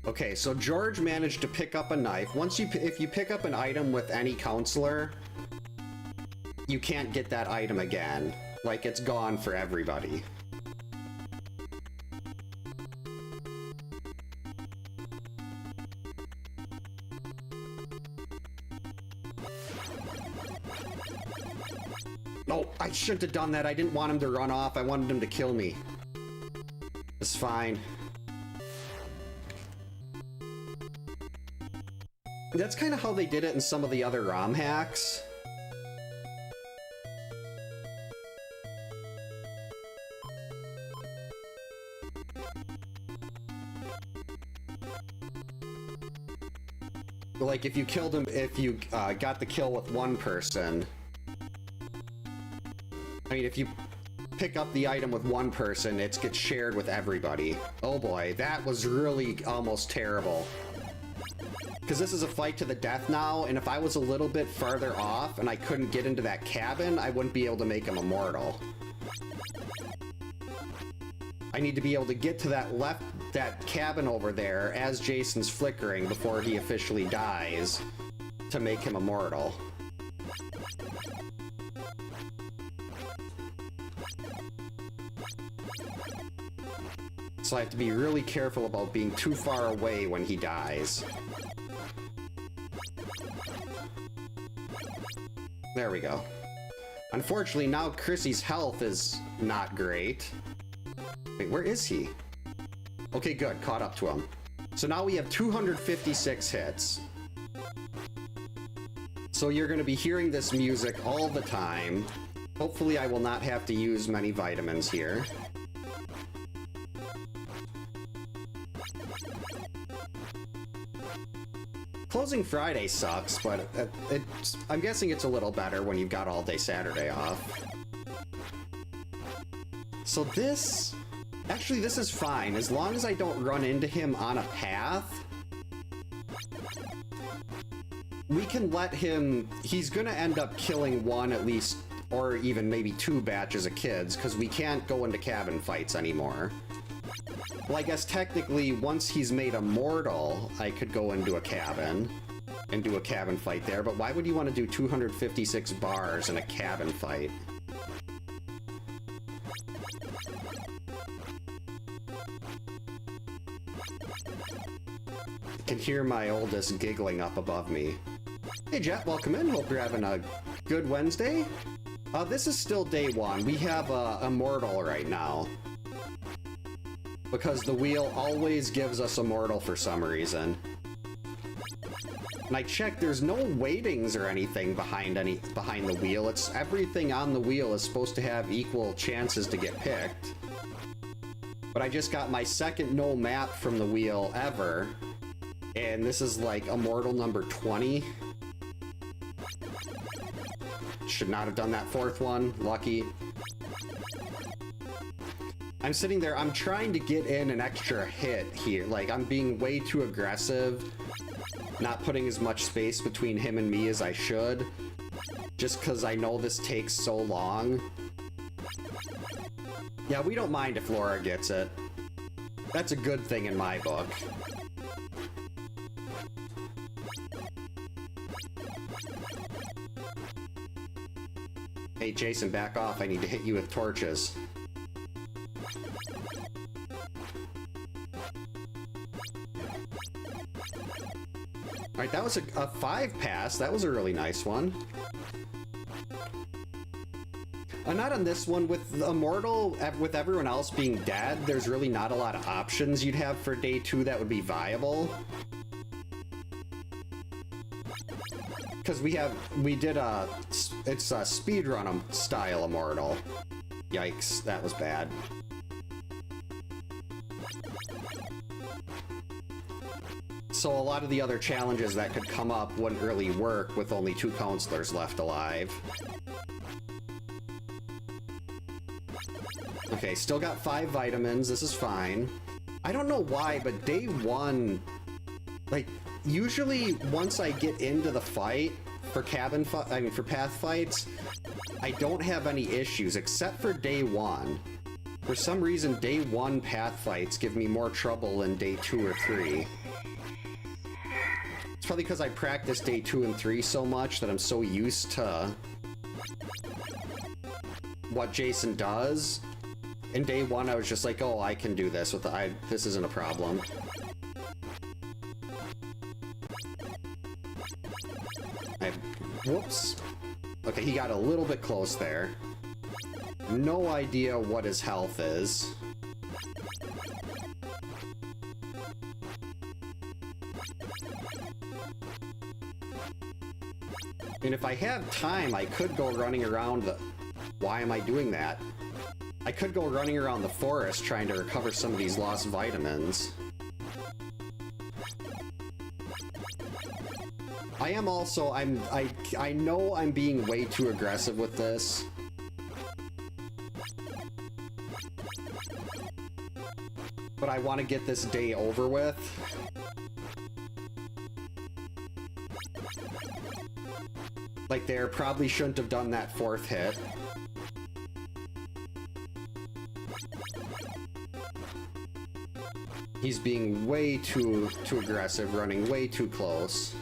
Okay, so George managed to pick up a knife. If you pick up an item with any counselor, you can't get that item again. Like, it's gone for everybody. No, I shouldn't have done that. I didn't want him to run off. I wanted him to kill me. It's fine. That's kind of how they did it in some of the other ROM hacks. Like, if you killed him, if you got the kill with one person, I mean, if you pick up the item with one person, it gets shared with everybody. Oh boy, that was really almost terrible. Because this is a fight to the death now, and if I was a little bit farther off and I couldn't get into that cabin, I wouldn't be able to make him immortal. I need to be able to get to that cabin over there as Jason's flickering before he officially dies to make him immortal. So I have to be really careful about being too far away when he dies. There we go. Unfortunately, now Chrissy's health is not great. Wait, where is he? Okay, good. Caught up to him. So now we have 256 hits. So you're going to be hearing this music all the time. Hopefully I will not have to use many vitamins here. Closing Friday sucks, but I'm guessing it's a little better when you've got all day Saturday off. So this... Actually, this is fine. As long as I don't run into him on a path, we can let him... He's gonna end up killing one at least, or even maybe two batches of kids, because we can't go into cabin fights anymore. Well, I guess technically, once he's made immortal, I could go into a cabin and do a cabin fight there, but why would you want to do 256 bars in a cabin fight? I can hear my oldest giggling up above me. Hey Jet, welcome in. Hope you're having a good Wednesday. This is still day one. We have Immortal right now, because the wheel always gives us Immortal for some reason. And I checked, there's no weightings or anything behind the wheel. It's everything on the wheel is supposed to have equal chances to get picked. But I just got my second no map from the wheel ever, and this is like Immortal number 20. Should not have done that fourth one. Lucky. I'm sitting there, I'm trying to get in an extra hit here. Like, I'm being way too aggressive, not putting as much space between him and me as I should, just because I know this takes so long. Yeah, we don't mind if Laura gets it. That's a good thing in my book. Hey, Jason, back off. I need to hit you with torches. Alright, that was a 5 pass. That was a really nice one. Not on this one. With Immortal, with everyone else being dead, there's really not a lot of options you'd have for day 2 that would be viable. Because it's a speedrun style Immortal. Yikes, that was bad. So a lot of the other challenges that could come up wouldn't really work with only 2 counselors left alive. Okay, still got 5 vitamins, this is fine. I don't know why, but day 1, like, usually once I get into the fight for for path fights, I don't have any issues except for day 1. For some reason, day 1 path fights give me more trouble than day 2 or 3. It's probably because I practiced day 2 and 3 so much that I'm so used to what Jason does. In day 1, I was just like, oh, I can do this with this isn't a problem. Whoops. Okay, he got a little bit close there. No idea what his health is. And if I have time, I could go running around the... Why am I doing that? I could go running around the forest trying to recover some of these lost vitamins. I am also, I know I'm being way too aggressive with this. But I want to get this day over with. Like, there probably shouldn't have done that 4th hit. He's being way too aggressive, running way too close.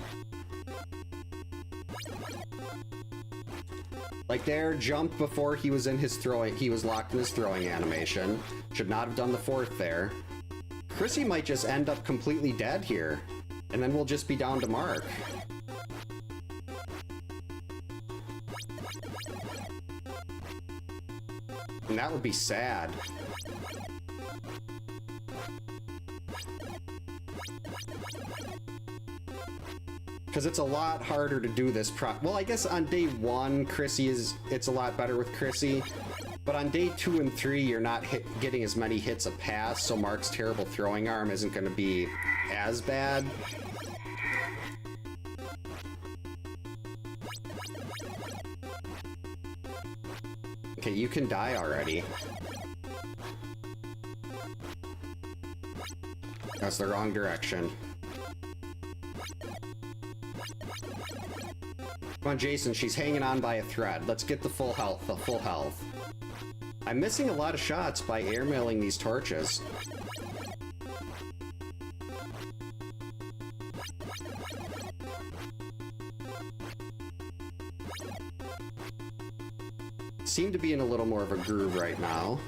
Like there, jumped before he was in his throwing, he was locked in his throwing animation. Should not have done the 4th there. Chrissy might just end up completely dead here, and then we'll just be down to Mark. And that would be sad. Because it's a lot harder to do this well, I guess on day 1, it's a lot better with Chrissy. But on day 2 and 3, you're not getting as many hits a pass, so Mark's terrible throwing arm isn't going to be as bad. Okay, you can die already. That's the wrong direction. Come on, Jason, she's hanging on by a thread. Let's get the full health, I'm missing a lot of shots by airmailing these torches. Seem to be in a little more of a groove right now.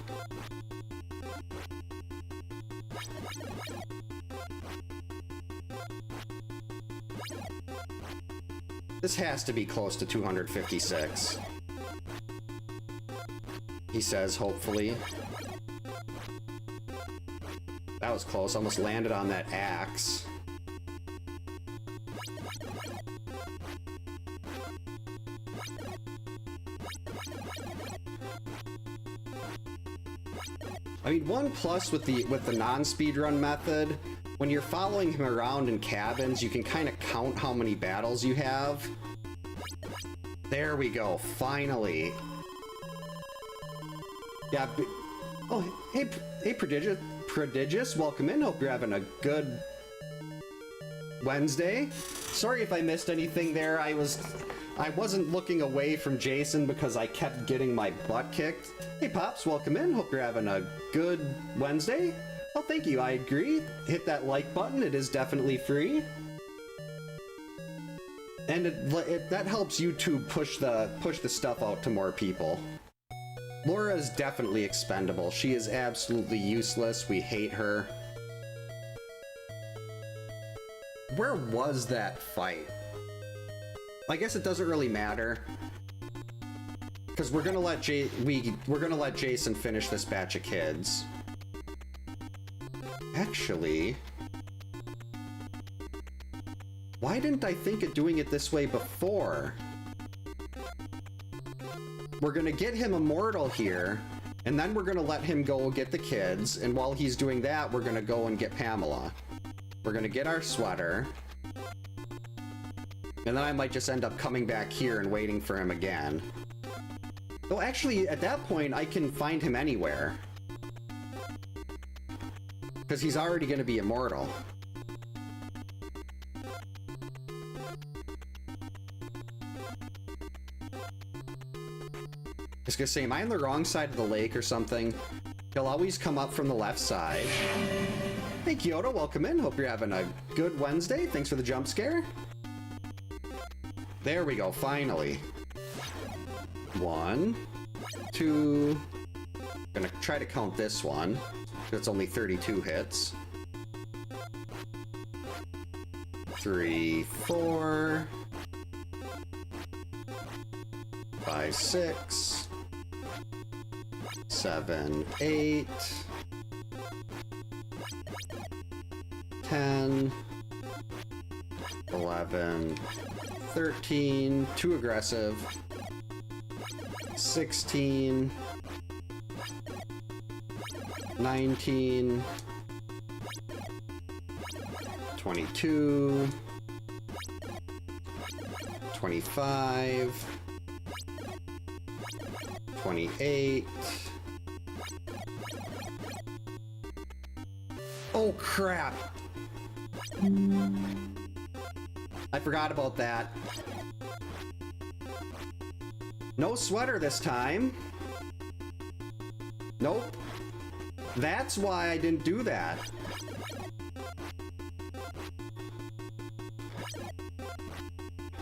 This has to be close to 256. He says, hopefully. That was close, almost landed on that axe. I mean, one plus with the non-speedrun method, when you're following him around in cabins, you can kind of count how many battles you have. There we go, finally. Yeah, oh, hey, Prodigious, welcome in. Hope you're having a good Wednesday. Sorry if I missed anything there. I wasn't looking away from Jason because I kept getting my butt kicked. Hey, Pops, welcome in. Hope you're having a good Wednesday. Oh, thank you. I agree. Hit that like button. It is definitely free. And that helps YouTube push the stuff out to more people. Laura is definitely expendable. She is absolutely useless. We hate her. Where was that fight? I guess it doesn't really matter. Because we're gonna let Jason finish this batch of kids. Actually, why didn't I think of doing it this way before? We're gonna get him immortal here, and then we're gonna let him go get the kids, and while he's doing that, we're gonna go and get Pamela. We're gonna get our sweater, and then I might just end up coming back here and waiting for him again. Well, actually, at that point, I can find him anywhere. Because he's already gonna be immortal. I was gonna say, am I on the wrong side of the lake or something? He'll always come up from the left side. Hey Kyoto, welcome in. Hope you're having a good Wednesday. Thanks for the jump scare. There we go, finally. 1, 2. Gonna try to count this one. It's only 32 hits. 3, 4. 5, 6. 7, 8. 10. 11. 13. Too aggressive. 16. 19. 22. 25. 28. Oh crap! I forgot about that. No sweater this time. Nope. That's why I didn't do that.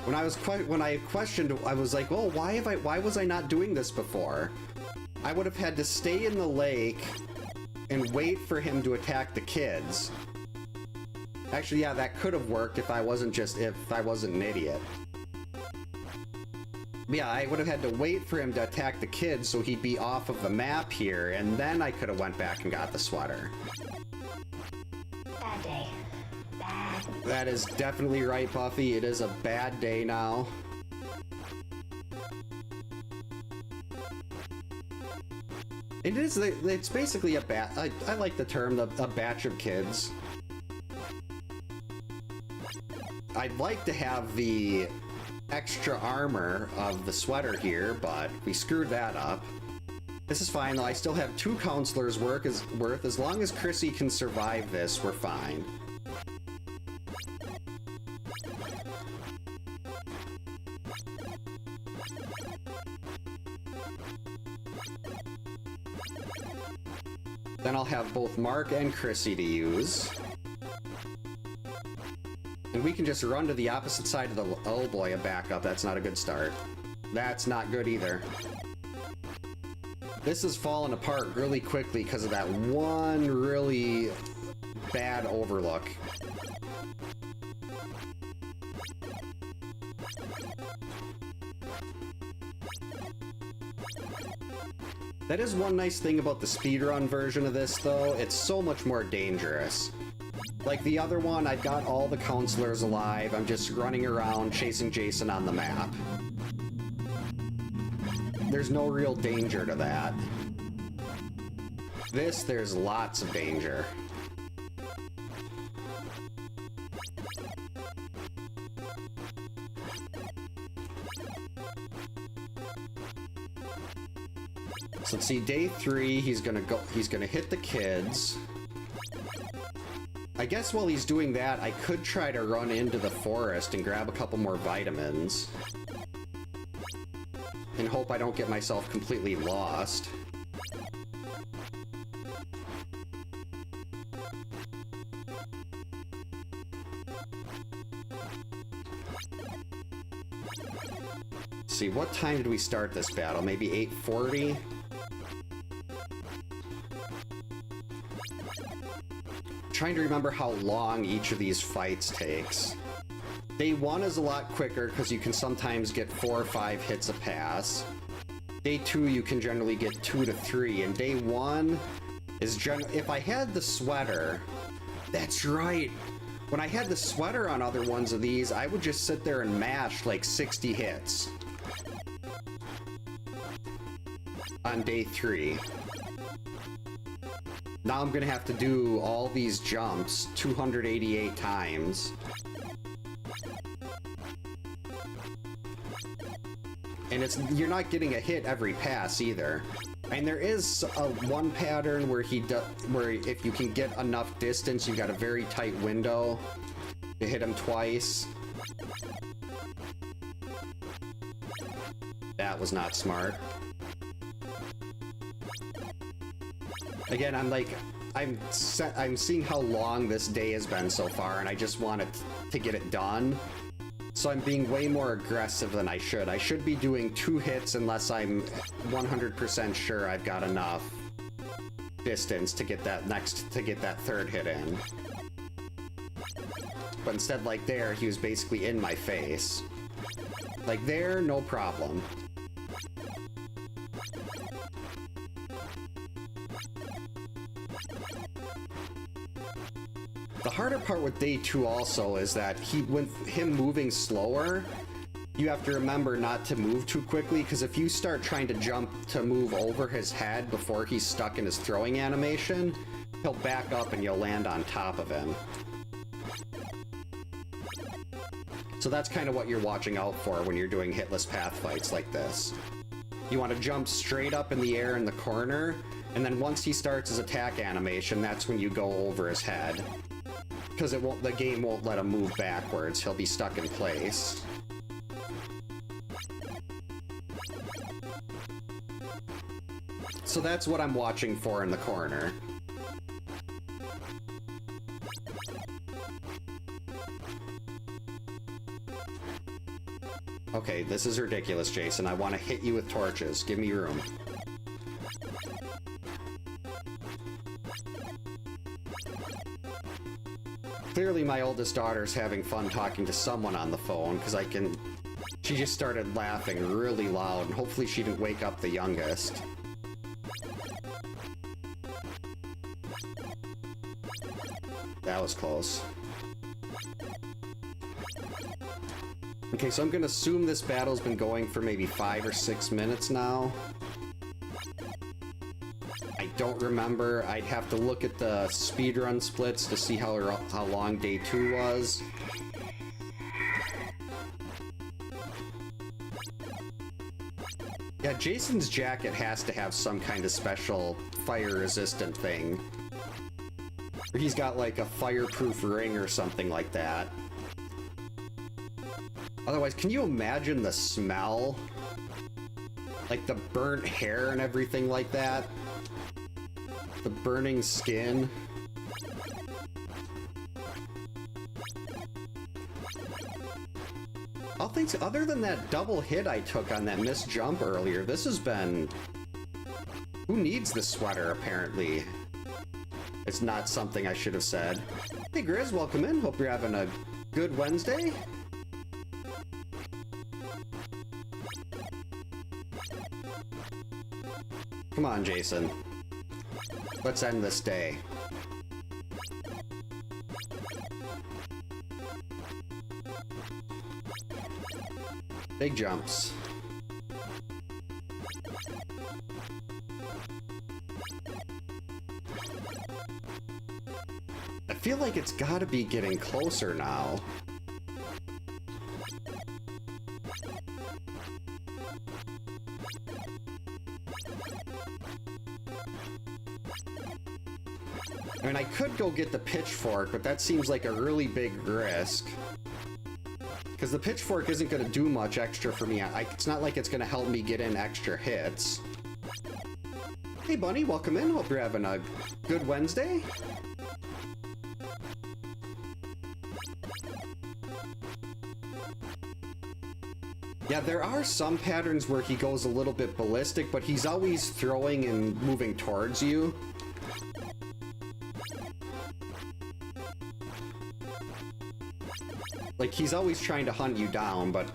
When I questioned, I was like, "Oh, why was I not doing this before?" I would have had to stay in the lake and wait for him to attack the kids. Actually, yeah, that could have worked if I wasn't an idiot. Yeah, I would have had to wait for him to attack the kids so he'd be off of the map here, and then I could have went back and got the sweater. Bad day. That is definitely right, Buffy. It is a bad day now. It is, it's basically a I like the term, a batch of kids. I'd like to have the extra armor of the sweater here, but we screwed that up. This is fine, though. I still have 2 counselors' worth. As long as Chrissy can survive this, we're fine. Then I'll have both Mark and Chrissy to use. And we can just run to the opposite side of the... Oh boy, a backup. That's not a good start. That's not good either. This is falling apart really quickly because of that one really bad overlook. That is one nice thing about the speedrun version of this, though. It's so much more dangerous. Like the other one, I've got all the counselors alive. I'm just running around chasing Jason on the map. There's no real danger to that. This, there's lots of danger. So let's see, day 3, he's gonna hit the kids. I guess while he's doing that, I could try to run into the forest and grab a couple more vitamins. And hope I don't get myself completely lost. Let's see, what time did we start this battle? Maybe 8:40? Trying to remember how long each of these fights takes. Day 1 is a lot quicker because you can sometimes get 4 or 5 hits a pass. Day 2 you can generally get 2 to 3, and day 1 is if I had the sweater, that's right. When I had the sweater on other ones of these, I would just sit there and mash like 60 hits. On day 3. Now I'm gonna have to do all these jumps 288 times. And you're not getting a hit every pass either. And there is one pattern where where if you can get enough distance, you've got a very tight window to hit him twice. That was not smart. Again, I'm seeing how long this day has been so far, and I just want to get it done. So I'm being way more aggressive than I should. I should be doing 2 hits unless I'm 100% sure I've got enough distance to get that third hit in. But instead, like there, he was basically in my face. Like there, no problem. The harder part with day 2 also is that with him moving slower, you have to remember not to move too quickly, because if you start trying to jump to move over his head before he's stuck in his throwing animation, he'll back up and you'll land on top of him. So that's kind of what you're watching out for when you're doing hitless path fights like this. You want to jump straight up in the air in the corner, and then once he starts his attack animation, that's when you go over his head. Because the game won't let him move backwards. He'll be stuck in place. So that's what I'm watching for in the corner. Okay, this is ridiculous, Jason. I want to hit you with torches. Give me room. Clearly my oldest daughter's having fun talking to someone on the phone, because she just started laughing really loud, and hopefully she didn't wake up the youngest. That was close. Okay, so I'm gonna assume this battle's been going for maybe 5 or 6 minutes now. I don't remember. I'd have to look at the speedrun splits to see how long day 2 was. Yeah, Jason's jacket has to have some kind of special fire-resistant thing. Or he's got like a fireproof ring or something like that. Otherwise, can you imagine the smell? Like the burnt hair and everything like that? The burning skin? All things other than that double hit I took on that missed jump earlier, this has been... Who needs the sweater, apparently? It's not something I should have said. Hey Grizz, welcome in. Hope you're having a good Wednesday. Come on, Jason. Let's end this day. Big jumps. I feel like it's gotta be getting closer now. I mean, I could go get the pitchfork, but that seems like a really big risk. Because the pitchfork isn't going to do much extra for me. It's not like it's going to help me get in extra hits. Hey, Bunny, welcome in. Hope you're having a good Wednesday. Yeah, there are some patterns where he goes a little bit ballistic, but he's always throwing and moving towards you. Like, he's always trying to hunt you down, but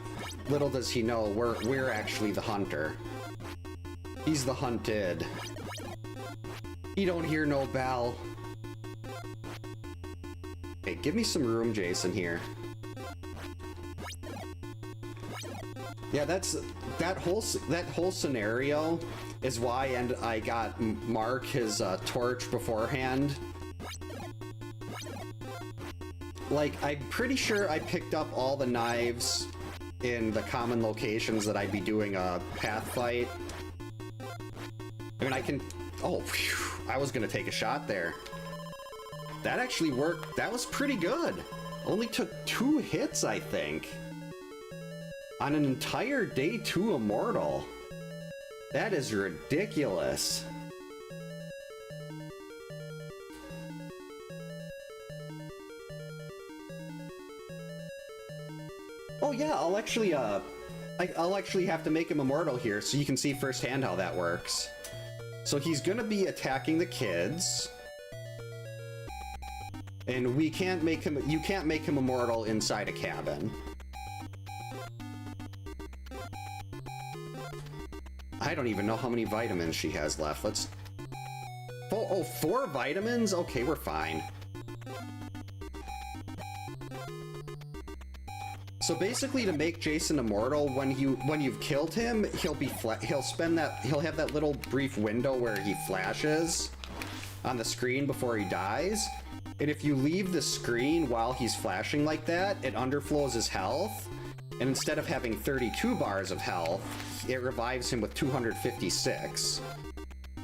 little does he know, we're actually the hunter. He's the hunted. He don't hear no bell. Hey, give me some room, Jason, here. Yeah, that whole scenario is why I got Mark his torch beforehand. Like, I'm pretty sure I picked up all the knives in the common locations that I'd be doing a path fight. I mean, I can... Oh, phew, I was gonna take a shot there. That actually worked. That was pretty good. Only took 2 hits, I think. On an entire day 2 immortal. That is ridiculous. Oh yeah, I'll actually have to make him immortal here so you can see firsthand how that works. So he's gonna be attacking the kids. And you can't make him immortal inside a cabin. I don't even know how many vitamins she has left. Let's... Oh, 4 vitamins? Okay, we're fine. So basically, to make Jason immortal, when you've killed him, he'll have that little brief window where he flashes on the screen before he dies. And if you leave the screen while he's flashing like that, it underflows his health. And instead of having 32 bars of health, it revives him with 256.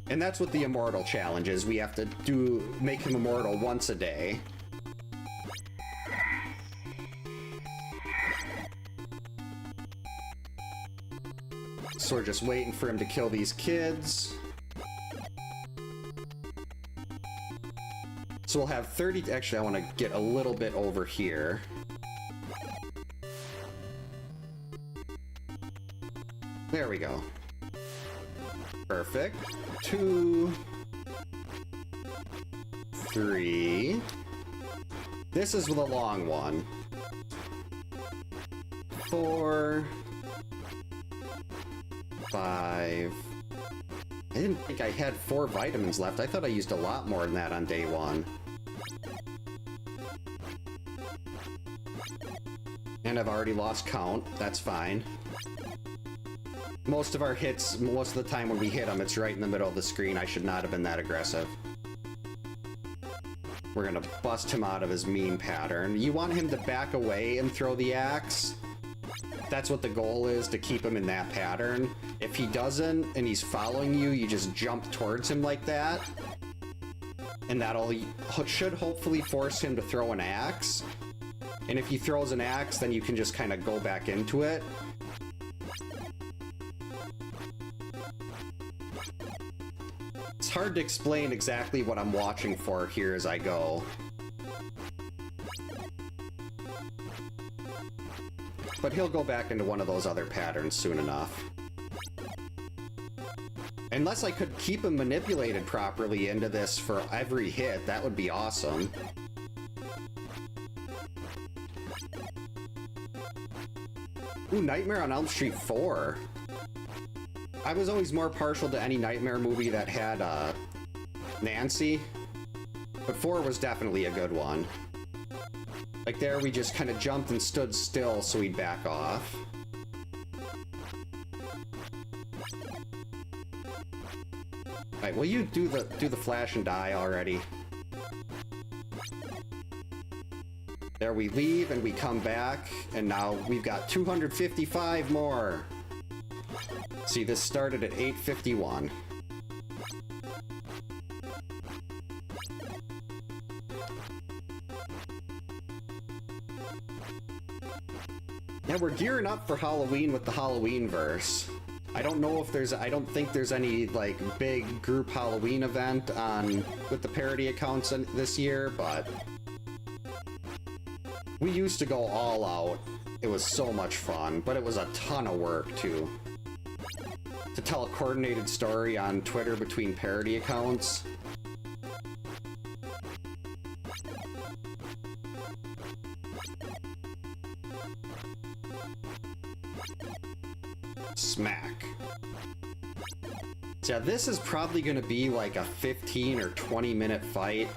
And that's what the immortal challenge is. We have to make him immortal once a day. So we're just waiting for him to kill these kids. So we'll have 30... Actually, I want to get a little bit over here. There we go. Perfect. 2... 3... This is the long one. 4... 5... I didn't think I had 4 vitamins left. I thought I used a lot more than that on day 1. And I've already lost count. That's fine. Most of our hits, most of the time when we hit him, it's right in the middle of the screen. I should not have been that aggressive. We're gonna bust him out of his mean pattern. You want him to back away and throw the axe. That's what the goal is, to keep him in that pattern. If he doesn't, and he's following you, you just jump towards him like that. And that'll should hopefully force him to throw an axe. And if he throws an axe, then you can just kind of go back into it. It's hard to explain exactly what I'm watching for here as I go. But he'll go back into one of those other patterns soon enough. Unless I could keep him manipulated properly into this for every hit, that would be awesome. Ooh, Nightmare on Elm Street 4. I was always more partial to any Nightmare movie that had Nancy, but 4 was definitely a good one. Like there, we just kind of jumped and stood still so we'd back off. Alright, will you do the flash and die already? There, we leave and we come back, and now we've got 255 more. See, this started at 8:51. Yeah, we're gearing up for Halloween with the Halloween verse. I don't know if there's, I don't think there's any like big group Halloween event on with the parody accounts this year, but we used to go all out. It was so much fun, but it was a ton of work too. To tell a coordinated story on Twitter between parody accounts. Smack. So yeah, this is probably going to be like a 15 or 20 minute fight.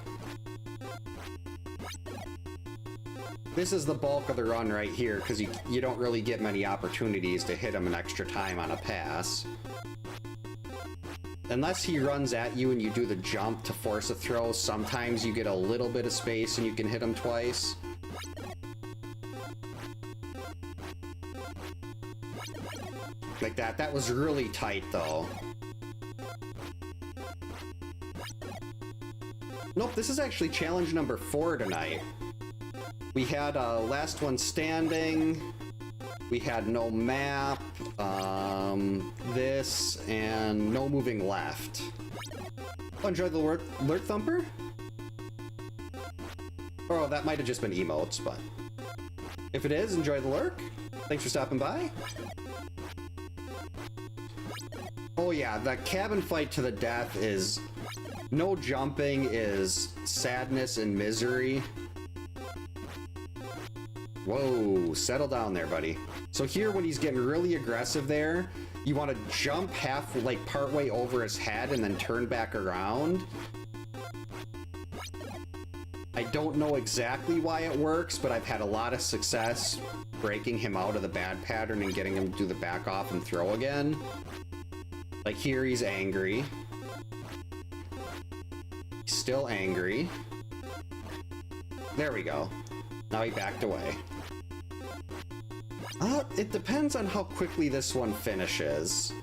This is the bulk of the run right here, because you don't really get many opportunities to hit him an extra time on a pass. Unless he runs at you and you do the jump to force a throw, sometimes you get a little bit of space and you can hit him twice. Like that. That was really tight, though. Nope, this is actually challenge number 4 tonight. We had Last One Standing, we had No Map, this, and No Moving Left. Oh, enjoy the Alert Thumper? Oh, that might have just been emotes, but if it is, enjoy the lurk. Thanks for stopping by. Oh yeah, the cabin fight to the death is... No jumping is sadness and misery. Whoa, settle down there, buddy. So here, when he's getting really aggressive there, you want to jump half, like partway over his head and then turn back around. I don't know exactly why it works, but I've had a lot of success breaking him out of the bad pattern and getting him to do the back off and throw again. Like here, he's angry. He's still angry. There we go. Now he backed away. It depends on how quickly this one finishes.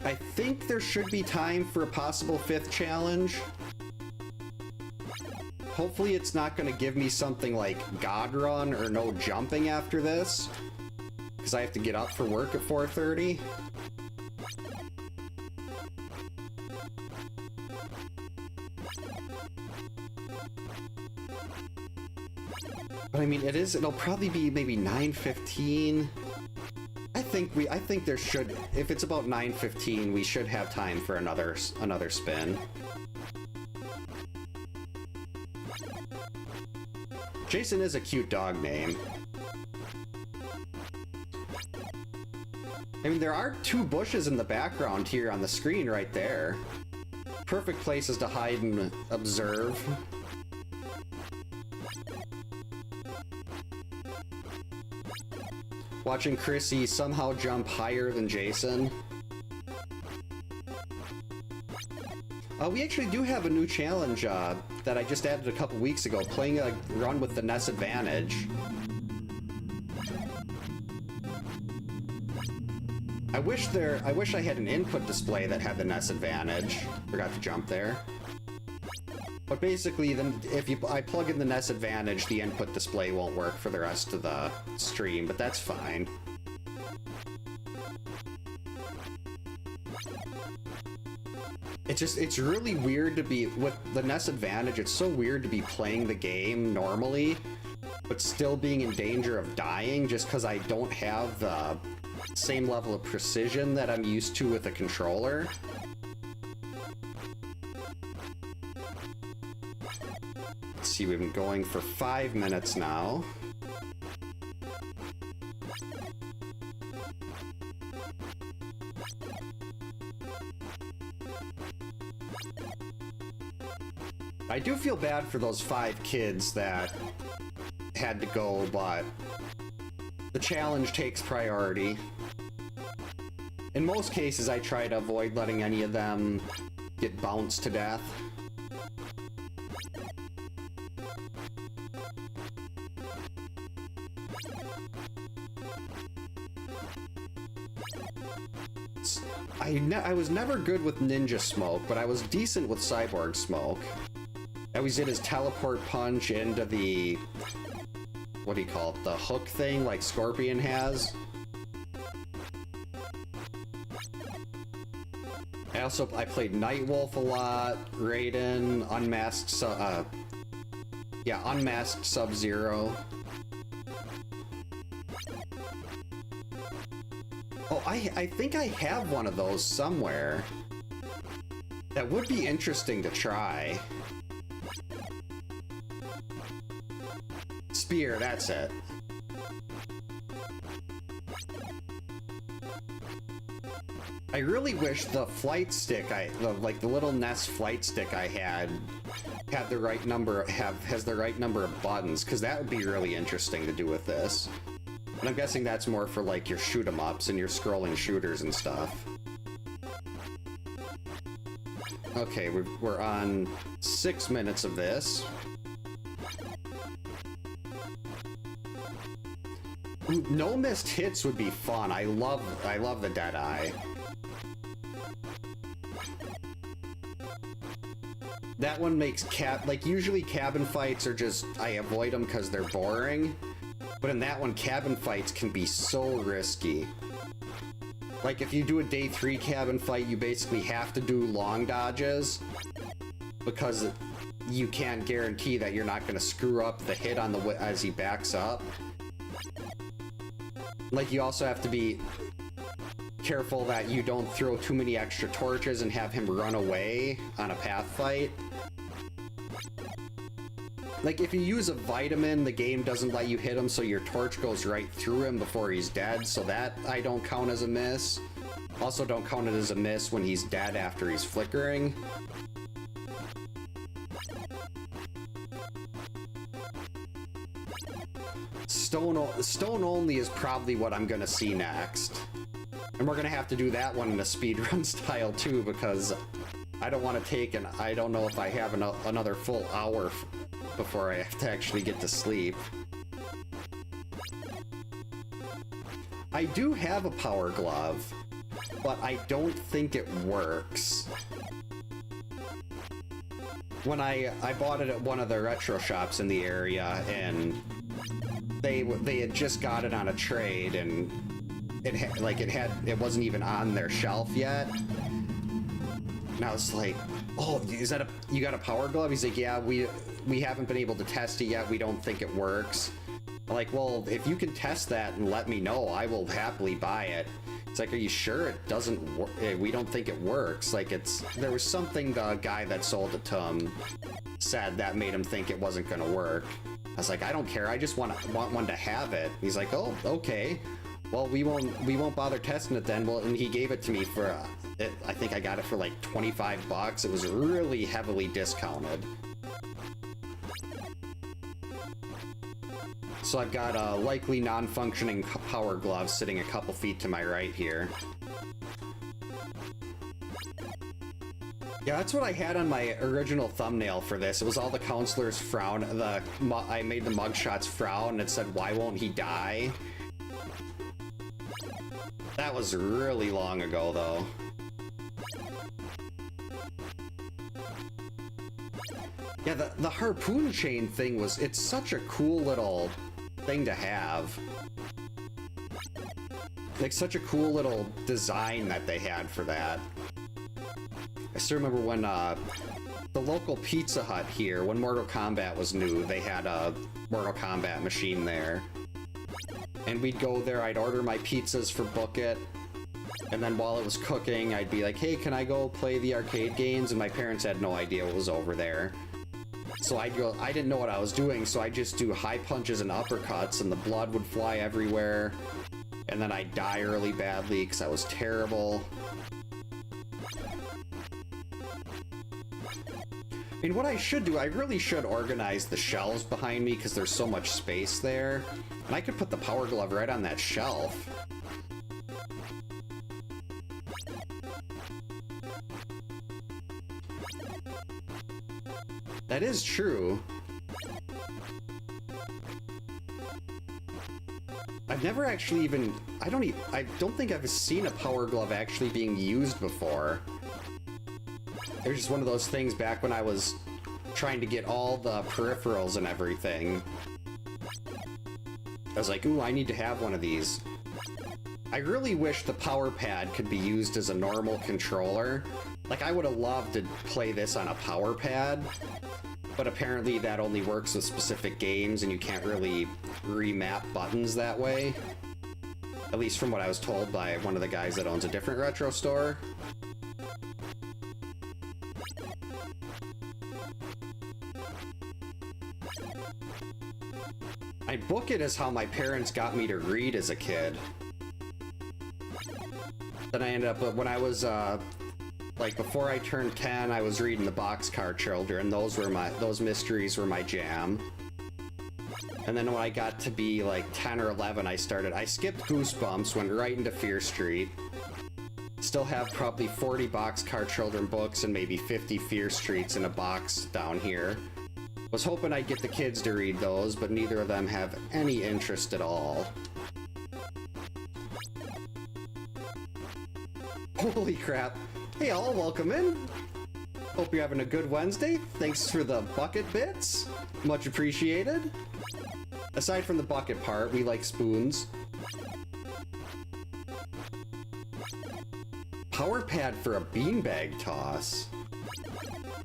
I think there should be time for a possible 5th challenge. Hopefully it's not going to give me something like God Run or no jumping after this, because I have to get up for work at 4:30. But I mean, it'll probably be maybe 9:15. I think there should, if it's about 9:15, we should have time for another spin. Jason is a cute dog name. I mean, there are 2 bushes in the background here on the screen right there. Perfect places to hide and observe. Watching Chrissy somehow jump higher than Jason. We actually do have a new challenge that I just added a couple weeks ago, playing a run with the NES Advantage. I wish I had an input display that had the NES Advantage. Forgot to jump there. But basically, then if I plug in the NES Advantage, the input display won't work for the rest of the stream, but that's fine. It's really weird to be, with the NES Advantage, it's so weird to be playing the game normally, but still being in danger of dying just because I don't have the same level of precision that I'm used to with a controller. Let's see, we've been going for 5 minutes now. I do feel bad for those 5 kids that had to go, but the challenge takes priority. In most cases, I try to avoid letting any of them get bounced to death. I was never good with Ninja Smoke, but I was decent with Cyborg Smoke. I always did his teleport punch into the, what do you call it, the hook thing like Scorpion has. I played Nightwolf a lot, Raiden, Unmasked Sub-Zero. Oh, I think I have one of those somewhere. That would be interesting to try. Spear, that's it. I really wish the flight stick like the little NES flight stick I had the right number has the right number of buttons, because that would be really interesting to do with this. And I'm guessing that's more for like your shoot 'em ups and your scrolling shooters and stuff. Okay, we're on 6 minutes of this. No missed hits would be fun. I love the Deadeye. That one makes usually cabin fights are just, I avoid them because they're boring. But in that one, cabin fights can be so risky. Like if you do a day 3 cabin fight, you basically have to do long dodges because you can't guarantee that you're not going to screw up the hit on as he backs up. Like, you also have to be careful that you don't throw too many extra torches and have him run away on a path fight. Like, if you use a vitamin, the game doesn't let you hit him, so your torch goes right through him before he's dead, so that I don't count as a miss. Also don't count it as a miss when he's dead after he's flickering. Stone only is probably what I'm gonna see next. And we're gonna have to do that one in a speedrun style too, because I don't want to take I don't know if I have another full hour before I have to actually get to sleep. I do have a power glove, but I don't think it works. When I bought it at one of the retro shops in the area, and they had just got it on a trade, and it wasn't even on their shelf yet. And I was like, "Oh, you got a power glove?" He's like, "Yeah, we haven't been able to test it yet. We don't think it works." I'm like, "Well, if you can test that and let me know, I will happily buy it." It's like, "Are you sure it doesn't work? We don't think it works." Like, there was something the guy that sold it to him said that made him think it wasn't gonna work. I was like, "I don't care. I just want one to have it." He's like, "Oh, okay. Well, we won't bother testing it then." Well, and he gave it to me for I think I got it for like $25. It was really heavily discounted. So I've got a likely non-functioning power glove sitting a couple feet to my right here. Yeah, that's what I had on my original thumbnail for this. It was all the counselors frown. I made the mugshots frown, and it said, "Why won't he die?" That was really long ago, though. Yeah, the harpoon chain thing it's such a cool little thing to have. Like, such a cool little design that they had for that. I still remember when the local Pizza Hut here, when Mortal Kombat was new, they had a Mortal Kombat machine there. And we'd go there, I'd order my pizzas for Book It, and then while it was cooking, I'd be like, "Hey, can I go play the arcade games?" And my parents had no idea what was over there. So I'd go, I didn't know what I was doing, so I'd just do high punches and uppercuts, and the blood would fly everywhere. And then I'd die really badly because I was terrible. I mean, what I should do, I really should organize the shelves behind me because there's so much space there. And I could put the power glove right on that shelf. That is true. I've never actually even... I don't think I've seen a power glove actually being used before. It was just one of those things back when I was trying to get all the peripherals and everything. I was like, ooh, I need to have one of these. I really wish the power pad could be used as a normal controller. Like, I would have loved to play this on a power pad, but apparently that only works with specific games and you can't really remap buttons that way. At least from what I was told by one of the guys that owns a different retro store. Book It is how my parents got me to read as a kid. Then I ended up, when I was, like, before I turned 10, I was reading the Boxcar Children. Those mysteries were my jam. And then when I got to be, like, 10 or 11, I skipped Goosebumps, went right into Fear Street. Still have probably 40 Boxcar Children books and maybe 50 Fear Streets in a box down here. Was hoping I'd get the kids to read those, but neither of them have any interest at all. Holy crap. Hey all, welcome in. Hope you're having a good Wednesday. Thanks for the bucket bits. Much appreciated. Aside from the bucket part, we like spoons. Power pad for a beanbag toss.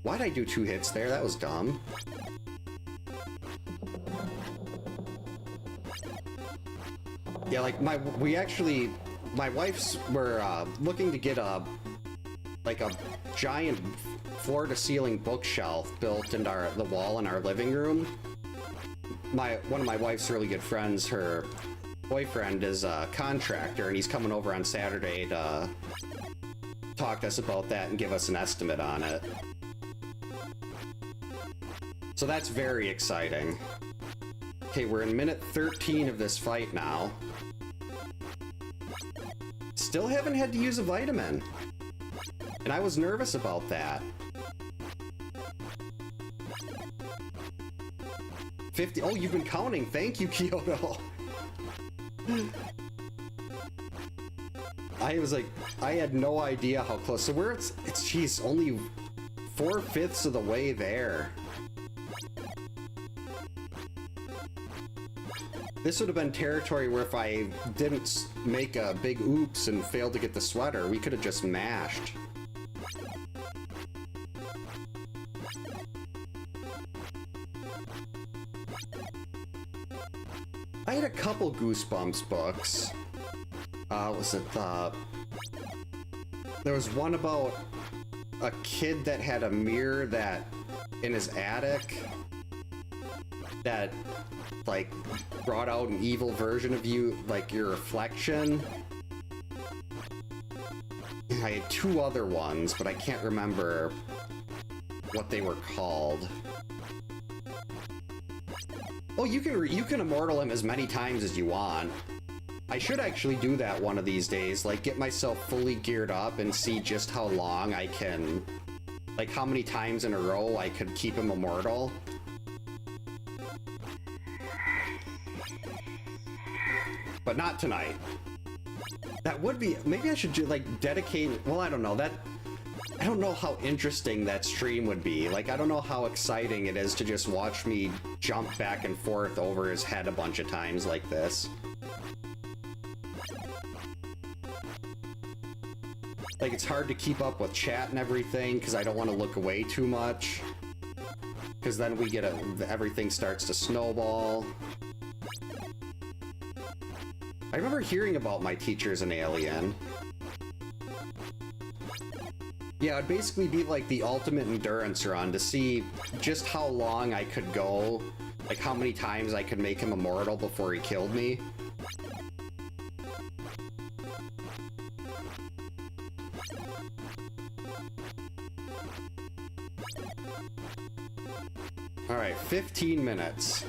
Why'd I do 2 hits there? That was dumb. Yeah, like my wife's were looking to get a giant floor-to-ceiling bookshelf built into the wall in our living room. One of my wife's really good friends, her boyfriend is a contractor, and he's coming over on Saturday to talk to us about that and give us an estimate on it. So that's very exciting. Okay, we're in minute 13 of this fight now. Still haven't had to use a vitamin. And I was nervous about that. 50. Oh, you've been counting. Thank you, Kyoto. I was like, I had no idea how close. So geez, only 4/5 of the way there. This would have been territory where if I didn't make a big oops and failed to get the sweater, we could have just mashed. I had a couple Goosebumps books. Was it there was one about a kid that had a mirror in his attic that like brought out an evil version of you, like your reflection. I had 2 other ones, but I can't remember what they were called. Oh, you can immortal him as many times as you want. I should actually do that one of these days, like get myself fully geared up and see just how long I can, like how many times in a row I could keep him immortal. But not tonight. That would be, maybe I should do like dedicate, well, I don't know, I don't know how interesting that stream would be. Like, I don't know how exciting it is to just watch me jump back and forth over his head a bunch of times like this. Like, it's hard to keep up with chat and everything because I don't want to look away too much. Because then we get everything starts to snowball. I remember hearing about My Teacher's an Alien. Yeah, it'd basically be like the ultimate endurance run to see just how long I could go, like how many times I could make him immortal before he killed me. All right, 15 minutes.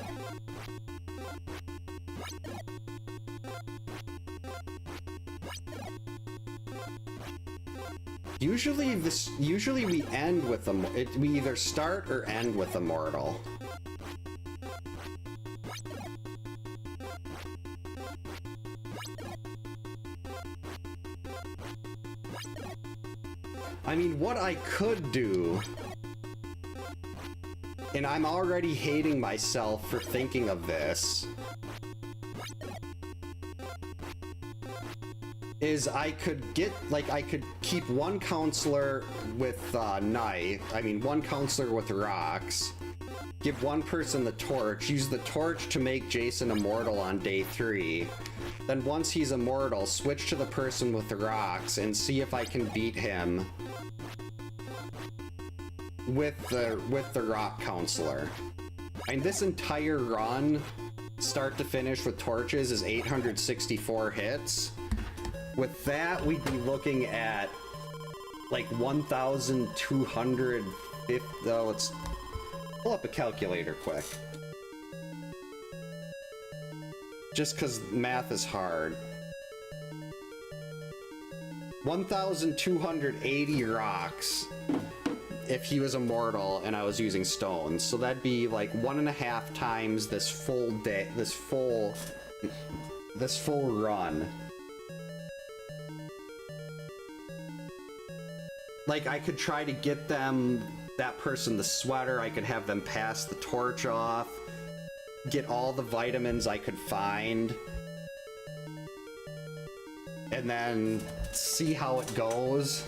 Usually we end with we either start or end with immortal. I mean, what I could do, and I'm already hating myself for thinking of this, is I could get, like, I could keep one counselor with one counselor with rocks, give one person the torch, use the torch to make Jason immortal on day 3, then once he's immortal, switch to the person with the rocks and see if I can beat him with the rock counselor. And this entire run, start to finish with torches, is 864 hits. With that, we'd be looking at like 1,250. Let's pull up a calculator quick. Just because math is hard. 1,280 rocks if he was immortal and I was using stones. So that'd be like 1.5 times this full day, this full run. Like, I could try to get that person the sweater, I could have them pass the torch off, get all the vitamins I could find, and then see how it goes.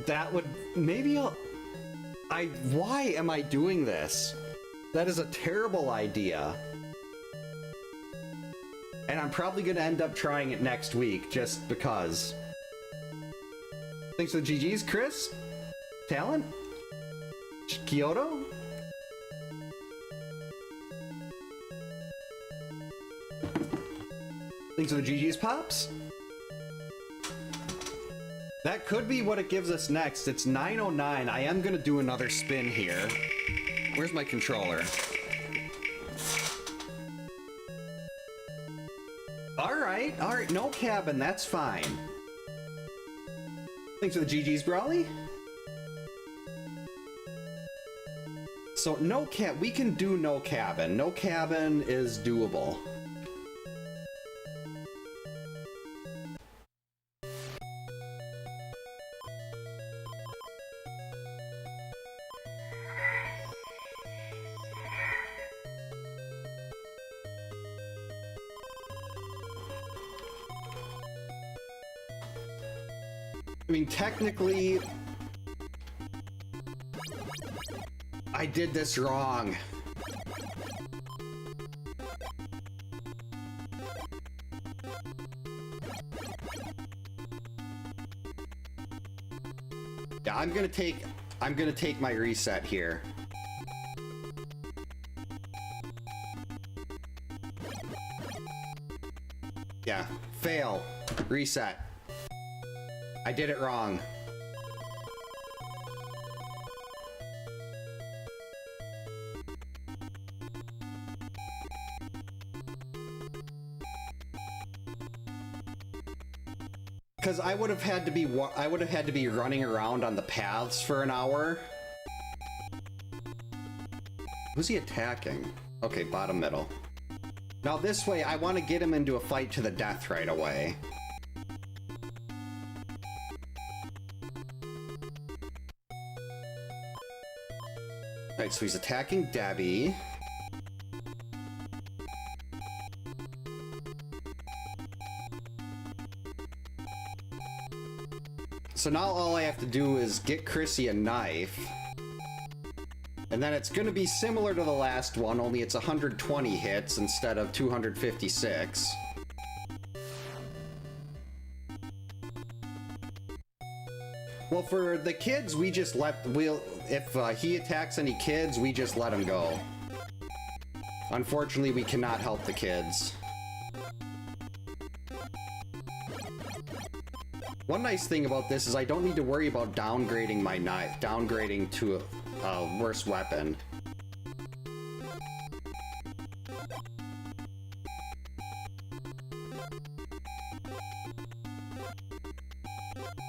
That would, maybe why am I doing this? That is a terrible idea. And I'm probably going to end up trying it next week, just because. Thanks for the GGs, Chris. Talent? Kyoto? Thanks for the GGs, Pops. That could be what it gives us next. It's 9:09. I am going to do another spin here. Where's my controller? Alright, no cabin, that's fine. Thanks for the GG's, Brawley. So we can do no cabin. No cabin is doable. I mean, technically, I did this wrong. Yeah, I'm gonna take my reset here. Yeah, fail, reset. I did it wrong. Because I would have had to be running around on the paths for an hour. Who's he attacking? Okay, bottom middle. Now this way, I want to get him into a fight to the death right away. Alright, so he's attacking Debbie. So now all I have to do is get Chrissy a knife. And then it's going to be similar to the last one, only it's 120 hits instead of 256. Well, for the kids, we just if he attacks any kids, we just let him go. Unfortunately, we cannot help the kids. One nice thing about this is I don't need to worry about downgrading my knife, downgrading to a worse weapon.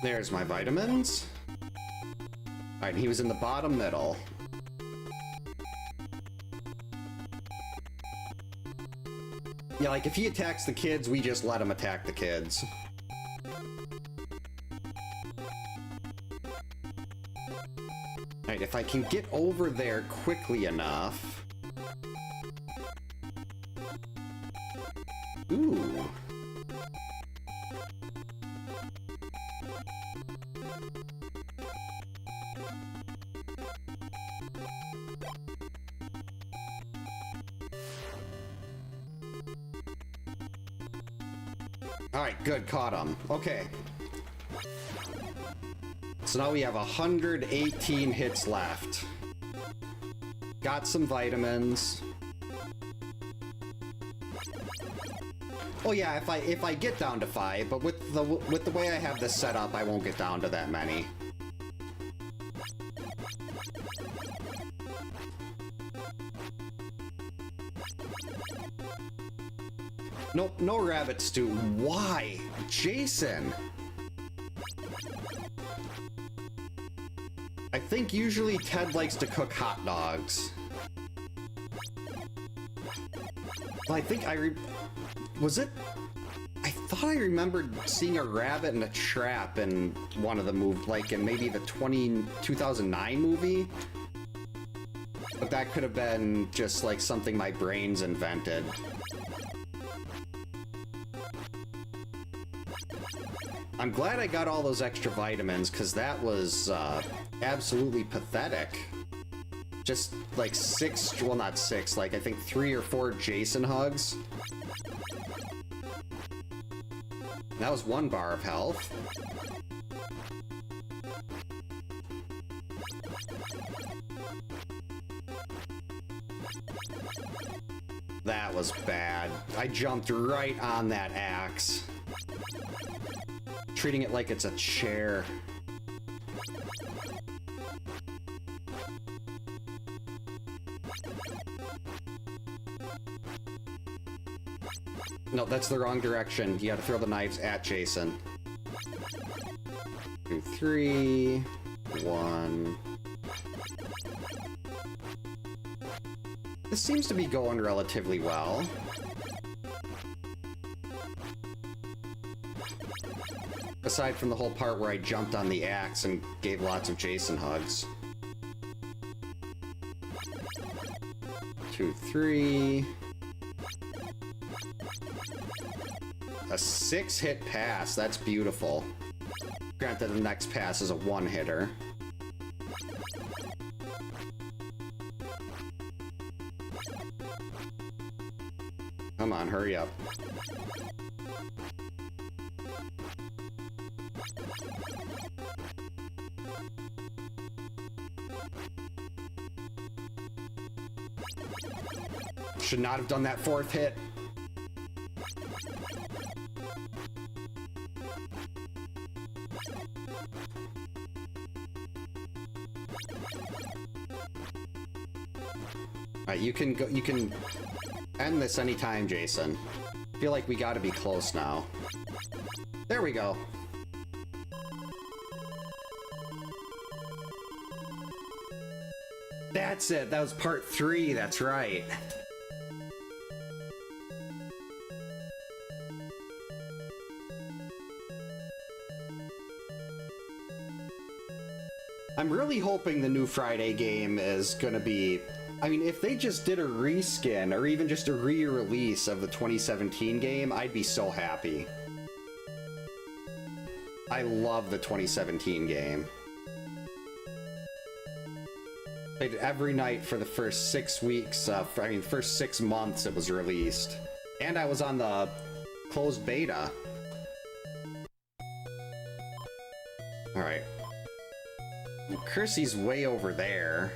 There's my vitamins. Alright, he was in the bottom middle. Yeah, like if he attacks the kids, we just let him attack the kids. Alright, if I can get over there quickly enough. Ooh. Alright, good, caught him. Okay. So now we have 118 hits left. Got some vitamins. Oh yeah, if I get down to 5, but with the way I have this set up, I won't get down to that many. Nope, no rabbit stew. Why? Jason! I think usually Ted likes to cook hot dogs. Well, I think was it? I thought I remembered seeing a rabbit in a trap in one of the movies, like in maybe the 2009 movie. But that could have been just like something my brain's invented. I'm glad I got all those extra vitamins, because that was absolutely pathetic. Just like 6, well not 6, like I think 3 or 4 Jason hugs. That was 1 bar of health. That was bad. I jumped right on that axe. Treating it like it's a chair. No, that's the wrong direction. You gotta throw the knives at Jason. 2, 3, 1. This seems to be going relatively well. Aside from the whole part where I jumped on the axe and gave lots of Jason hugs. 2, 3. A 6-hit pass, that's beautiful. Granted, the next pass is a 1-hitter. Come on, hurry up. Should not have done that 4th hit. Alright, you can end this anytime, Jason. I feel like we gotta be close now. There we go. That's it. That was part 3. That's right. I'm really hoping the new Friday game is gonna be... I mean, if they just did a reskin or even just a re-release of the 2017 game, I'd be so happy. I love the 2017 game. Played it every night for the first 6 weeks, first 6 months it was released. And I was on the closed beta. Alright. Kirsty's way over there.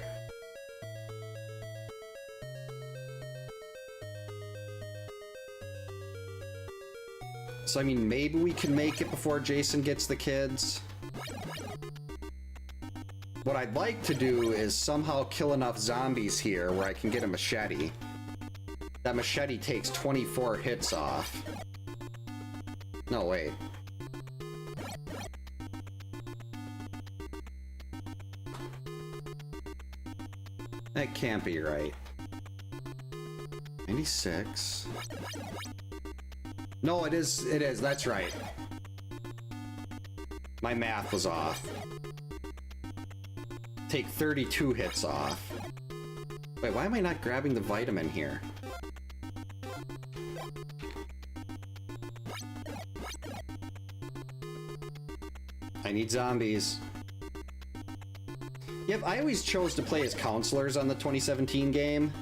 So, I mean, maybe we can make it before Jason gets the kids. What I'd like to do is somehow kill enough zombies here where I can get a machete. That machete takes 24 hits off. No, wait. That can't be right. 96. No, it is, that's right. My math was off. Take 32 hits off. Wait, why am I not grabbing the vitamin here? I need zombies. Yep, I always chose to play as counselors on the 2017 game.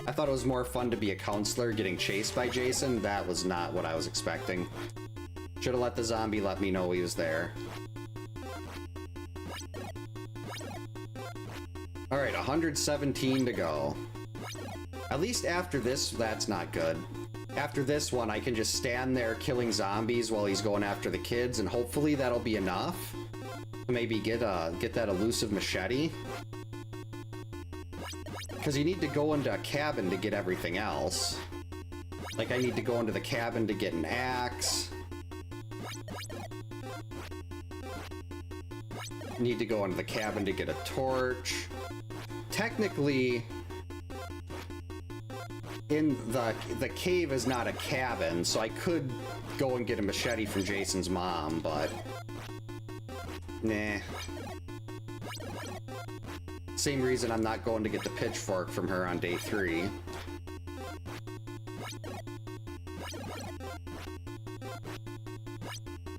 I thought it was more fun to be a counselor getting chased by Jason. That was not what I was expecting. Should have let the zombie let me know he was there. Alright, 117 to go. At least after this, that's not good. After this one, I can just stand there killing zombies while he's going after the kids, and hopefully that'll be enough. Maybe get that elusive machete. Because you need to go into a cabin to get everything else. Like, I need to go into the cabin to get an axe. Need to go into the cabin to get a torch. Technically, in the cave is not a cabin, so I could go and get a machete from Jason's mom, but... Nah. Same reason I'm not going to get the pitchfork from her on day 3.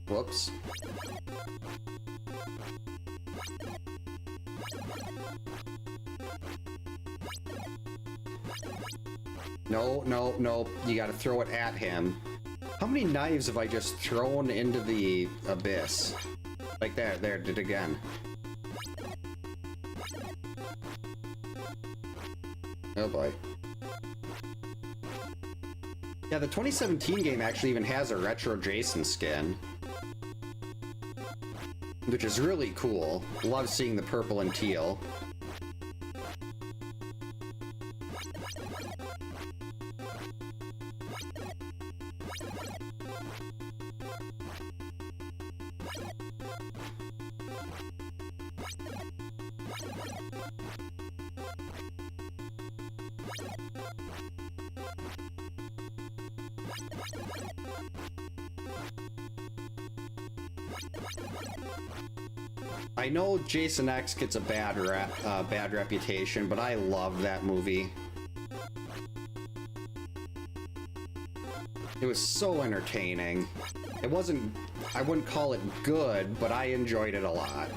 Whoops. No, no, no. You gotta throw it at him. How many knives have I just thrown into the abyss? Like that, there, did it again. Oh boy. Yeah, the 2017 game actually even has a retro Jason skin. Which is really cool. Love seeing the purple and teal. I know Jason X gets a bad reputation, but I love that movie. It was so entertaining. It wasn't, I wouldn't call it good, but I enjoyed it a lot.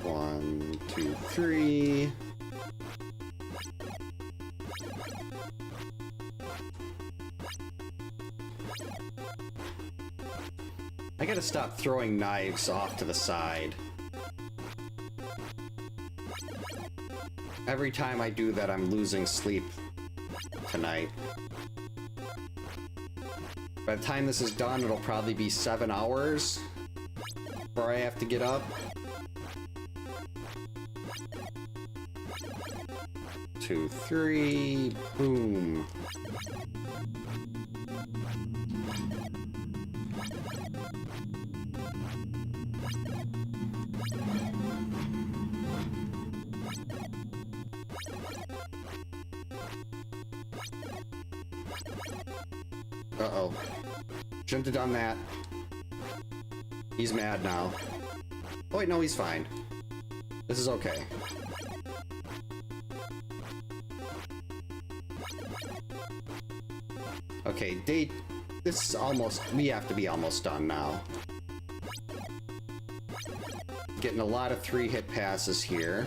One, two, three. I gotta stop throwing knives off to the side. Every time I do that, I'm losing sleep tonight. By the time this is done, it'll probably be 7 hours before I have to get up. 2, 3. Boom. Uh-oh. Shouldn't have done that. He's mad now. Oh wait, no, he's fine. This is okay. Okay, this is almost... We have to be almost done now. Getting a lot of 3-hit passes here.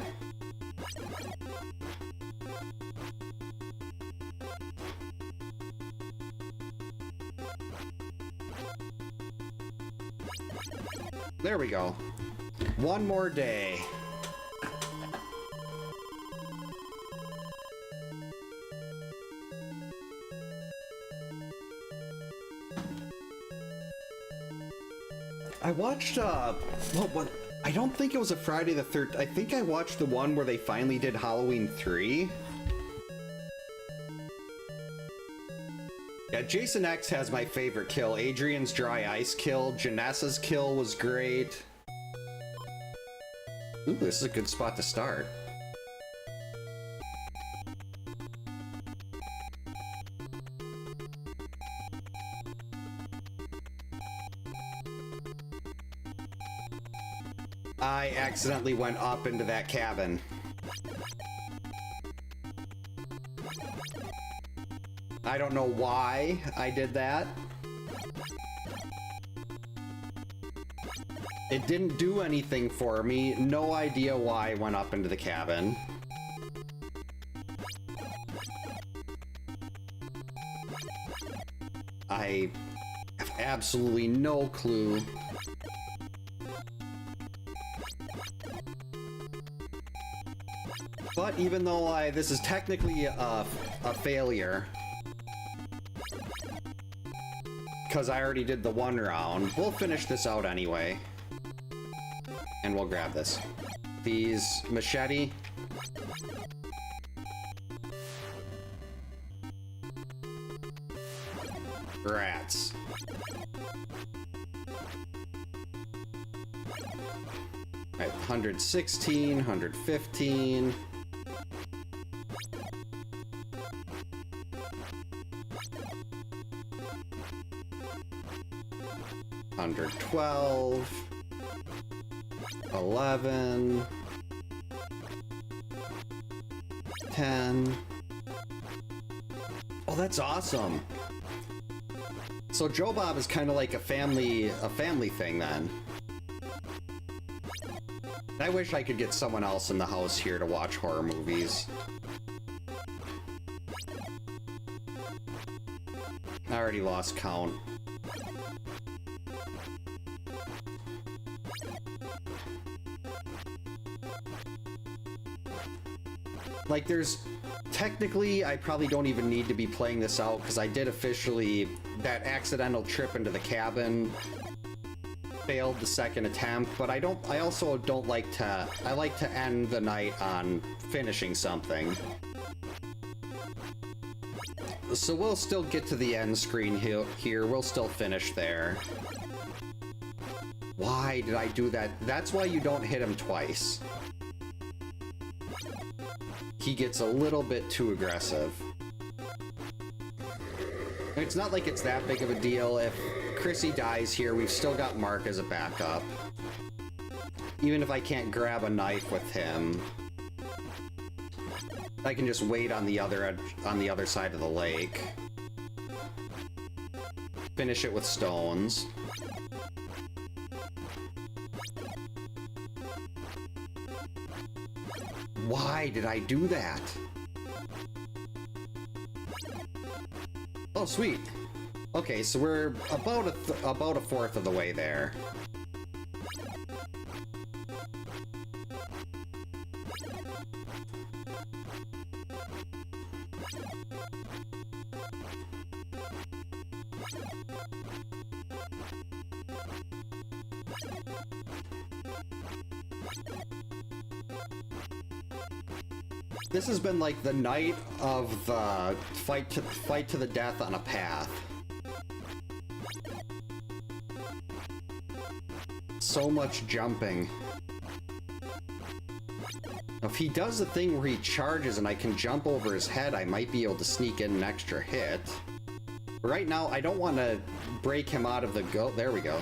There we go. One more day. I watched, what? I don't think it was a Friday the 13th. I think I watched the one where they finally did Halloween 3. Yeah, Jason X has my favorite kill. Adrian's dry ice kill. Janessa's kill was great. Ooh, this is a good spot to start. I accidentally went up into that cabin. I don't know why I did that. It didn't do anything for me. No idea why I went up into the cabin. I have absolutely no clue. But even though this is technically a failure, because I already did the one round, we'll finish this out anyway. And we'll grab this. These machete. Rats. Alright, 116, 115. 112, 11, 10. Oh, that's awesome. So Joe Bob is kind of like a family thing then. I wish I could get someone else in the house here to watch horror movies. I already lost count. Like, technically, I probably don't even need to be playing this out, because I did officially, that accidental trip into the cabin failed the second attempt, but I also don't like to, I like to end the night on finishing something. So we'll still get to the end screen here, we'll still finish there. Why did I do that? That's why you don't hit him twice. He gets a little bit too aggressive. It's not like it's that big of a deal. If Chrissy dies here, we've still got Mark as a backup. Even if I can't grab a knife with him, I can just wait on the other side of the lake. Finish it with stones. Why did I do that? Oh, sweet. Okay, so we're about a fourth of the way there. This has been like the night of the fight to the death on a path. So much jumping. If he does the thing where he charges and I can jump over his head, I might be able to sneak in an extra hit. Right now, I don't want to break him out of the go. There we go.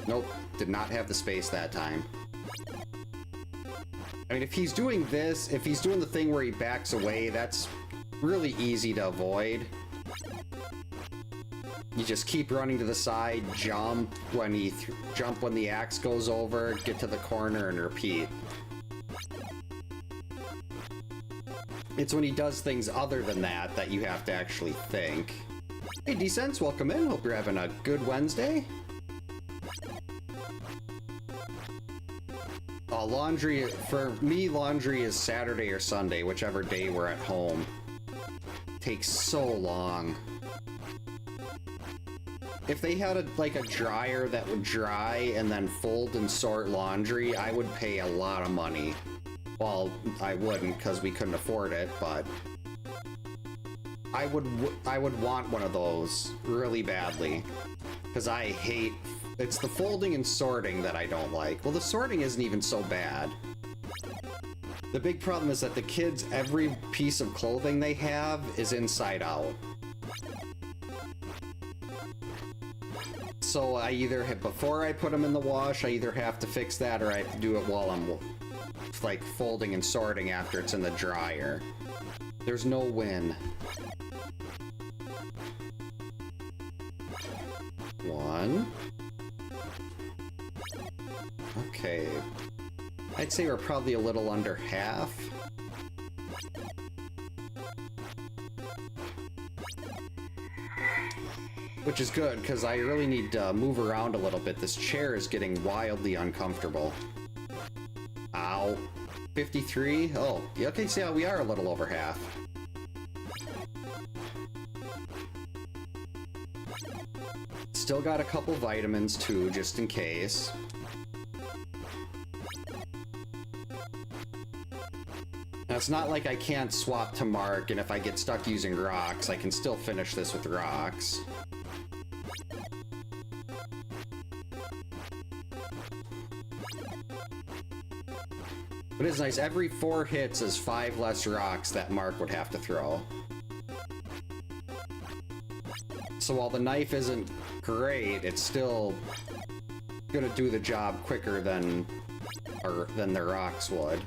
Nope, did not have the space that time. I mean, if he's doing this, if he's doing the thing where he backs away, that's really easy to avoid. You just keep running to the side, jump when the axe goes over, get to the corner, and repeat. It's when he does things other than that that you have to actually think. Hey, Decents, welcome in. Hope you're having a good Wednesday. Laundry, for me, laundry is Saturday or Sunday, whichever day we're at home. Takes so long. If they had like a dryer that would dry and then fold and sort laundry, I would pay a lot of money. Well, I wouldn't because we couldn't afford it, but I would want one of those really badly because I hate. It's the folding and sorting that I don't like. Well, the sorting isn't even so bad. The big problem is that the kids, every piece of clothing they have is inside out. So I either have, before I put them in the wash, I either have to fix that or I have to do it while I'm like folding and sorting after it's in the dryer. There's no win. One. Okay. I'd say we're probably a little under half. Which is good, because I really need to move around a little bit. This chair is getting wildly uncomfortable. Ow. 53? Oh, okay, so yeah, we are a little over half. Still got a couple vitamins, too, just in case. Now, it's not like I can't swap to Mark, and if I get stuck using rocks, I can still finish this with rocks. But it's nice, every 4 hits is 5 less rocks that Mark would have to throw. So while the knife isn't great, it's still gonna do the job quicker than the rocks would.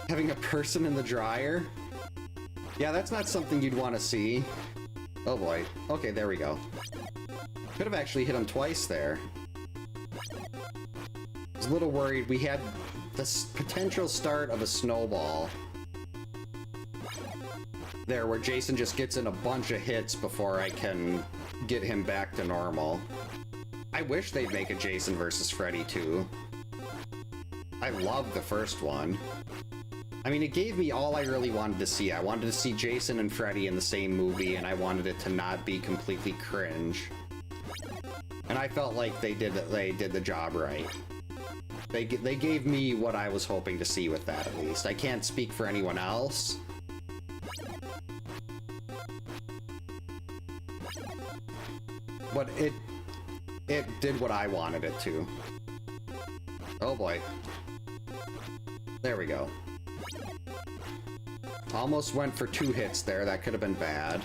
Having a person in the dryer? Yeah, that's not something you'd want to see. Oh boy. Okay, there we go. Could have actually hit him twice there. I was a little worried. We had the potential start of a snowball there where Jason just gets in a bunch of hits before I can get him back to normal. I wish they'd make a Jason versus Freddy 2. I loved the first one. I mean, it gave me all I really wanted to see. I wanted to see Jason and Freddy in the same movie, and I wanted it to not be completely cringe. And I felt like they did the job right. They gave me what I was hoping to see with that, at least. I can't speak for anyone else. But it did what I wanted it to. Oh boy. There we go. Almost went for 2 hits there. That could have been bad.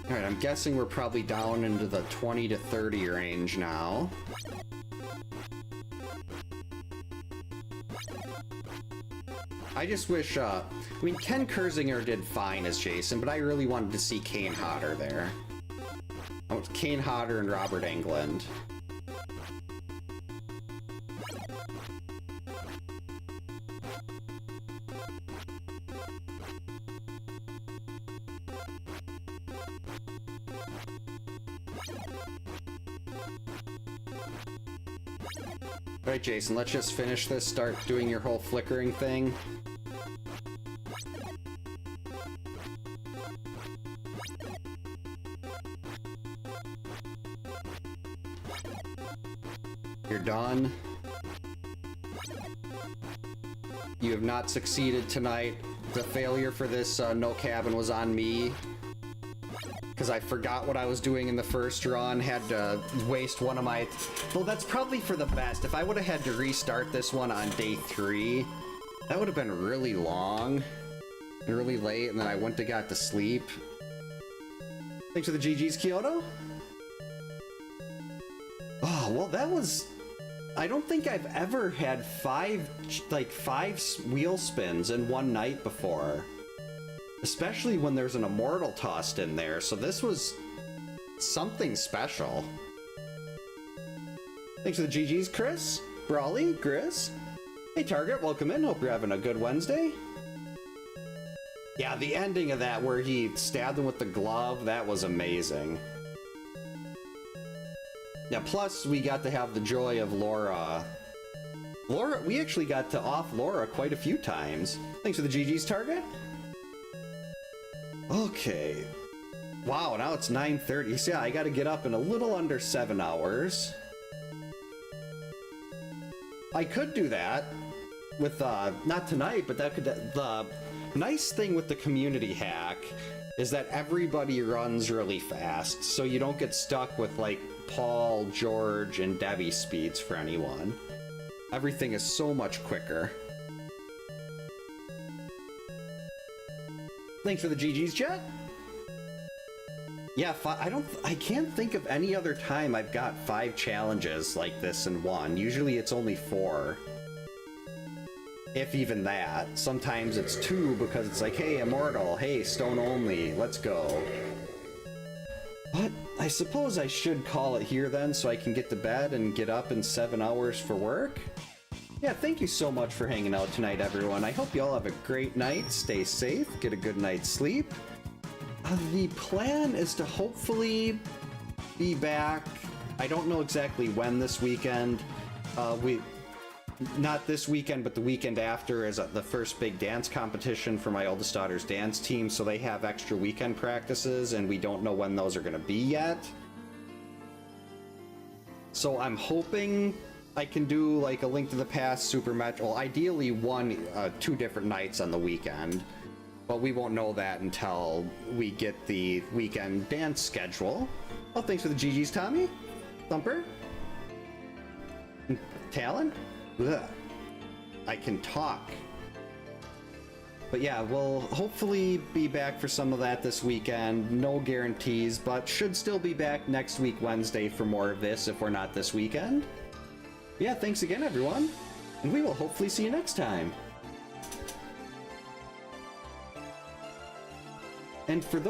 Alright, I'm guessing we're probably down into the 20 to 30 range now. I just wish, I mean, Ken Kersinger did fine as Jason, but I really wanted to see Kane Hodder there. Oh, Kane Hodder and Robert Englund. Alright, Jason, let's just finish this. Start doing your whole flickering thing. You're done. You have not succeeded tonight. The failure for this no cabin was on me. Because I forgot what I was doing in the first run, had to waste one of my... Well, that's probably for the best. If I would have had to restart this one on day 3, that would have been really long and really late, and then I wouldn't have got to sleep. Thanks for the GG's, Kyoto. Oh, well, that was... I don't think I've ever had 5 wheel spins in one night before. Especially when there's an immortal tossed in there, so this was something special. Thanks for the GG's, Chris, Brawley, Grizz. Hey, Target, welcome in. Hope you're having a good Wednesday. Yeah, the ending of that where he stabbed him with the glove, that was amazing. Yeah, plus we got to have the joy of Laura. We actually got to off Laura quite a few times. Thanks for the GG's, Target. Okay. Wow, now it's 9:30. So yeah, I gotta get up in a little under 7 hours. I could do that with, not tonight, but that could, the nice thing with the community hack is that everybody runs really fast, so you don't get stuck with, like, Paul, George, and Debbie speeds for anyone. Everything is so much quicker. Thanks for the GG's, Jet. Yeah, I can't think of any other time I've got 5 challenges like this in one. Usually it's only 4. If even that. Sometimes it's 2 because it's like, hey, Immortal, hey, Stone Only, let's go. But I suppose I should call it here then so I can get to bed and get up in 7 hours for work. Yeah, thank you so much for hanging out tonight, everyone. I hope you all have a great night. Stay safe, get a good night's sleep. The plan is to hopefully be back. I don't know exactly when this weekend. Not this weekend, but the weekend after is the first big dance competition for my oldest daughter's dance team, so they have extra weekend practices, and we don't know when those are going to be yet. So I'm hoping I can do like a Link to the Past, Super Metro, well, ideally 2 different nights on the weekend, but we won't know that until we get the weekend dance schedule. Oh, thanks for the GG's, Tommy. Thumper. Talon. Ugh. I can talk. But yeah, we'll hopefully be back for some of that this weekend. No guarantees, but should still be back next week, Wednesday, for more of this if we're not this weekend. Yeah, thanks again, everyone. And we will hopefully see you next time. And for those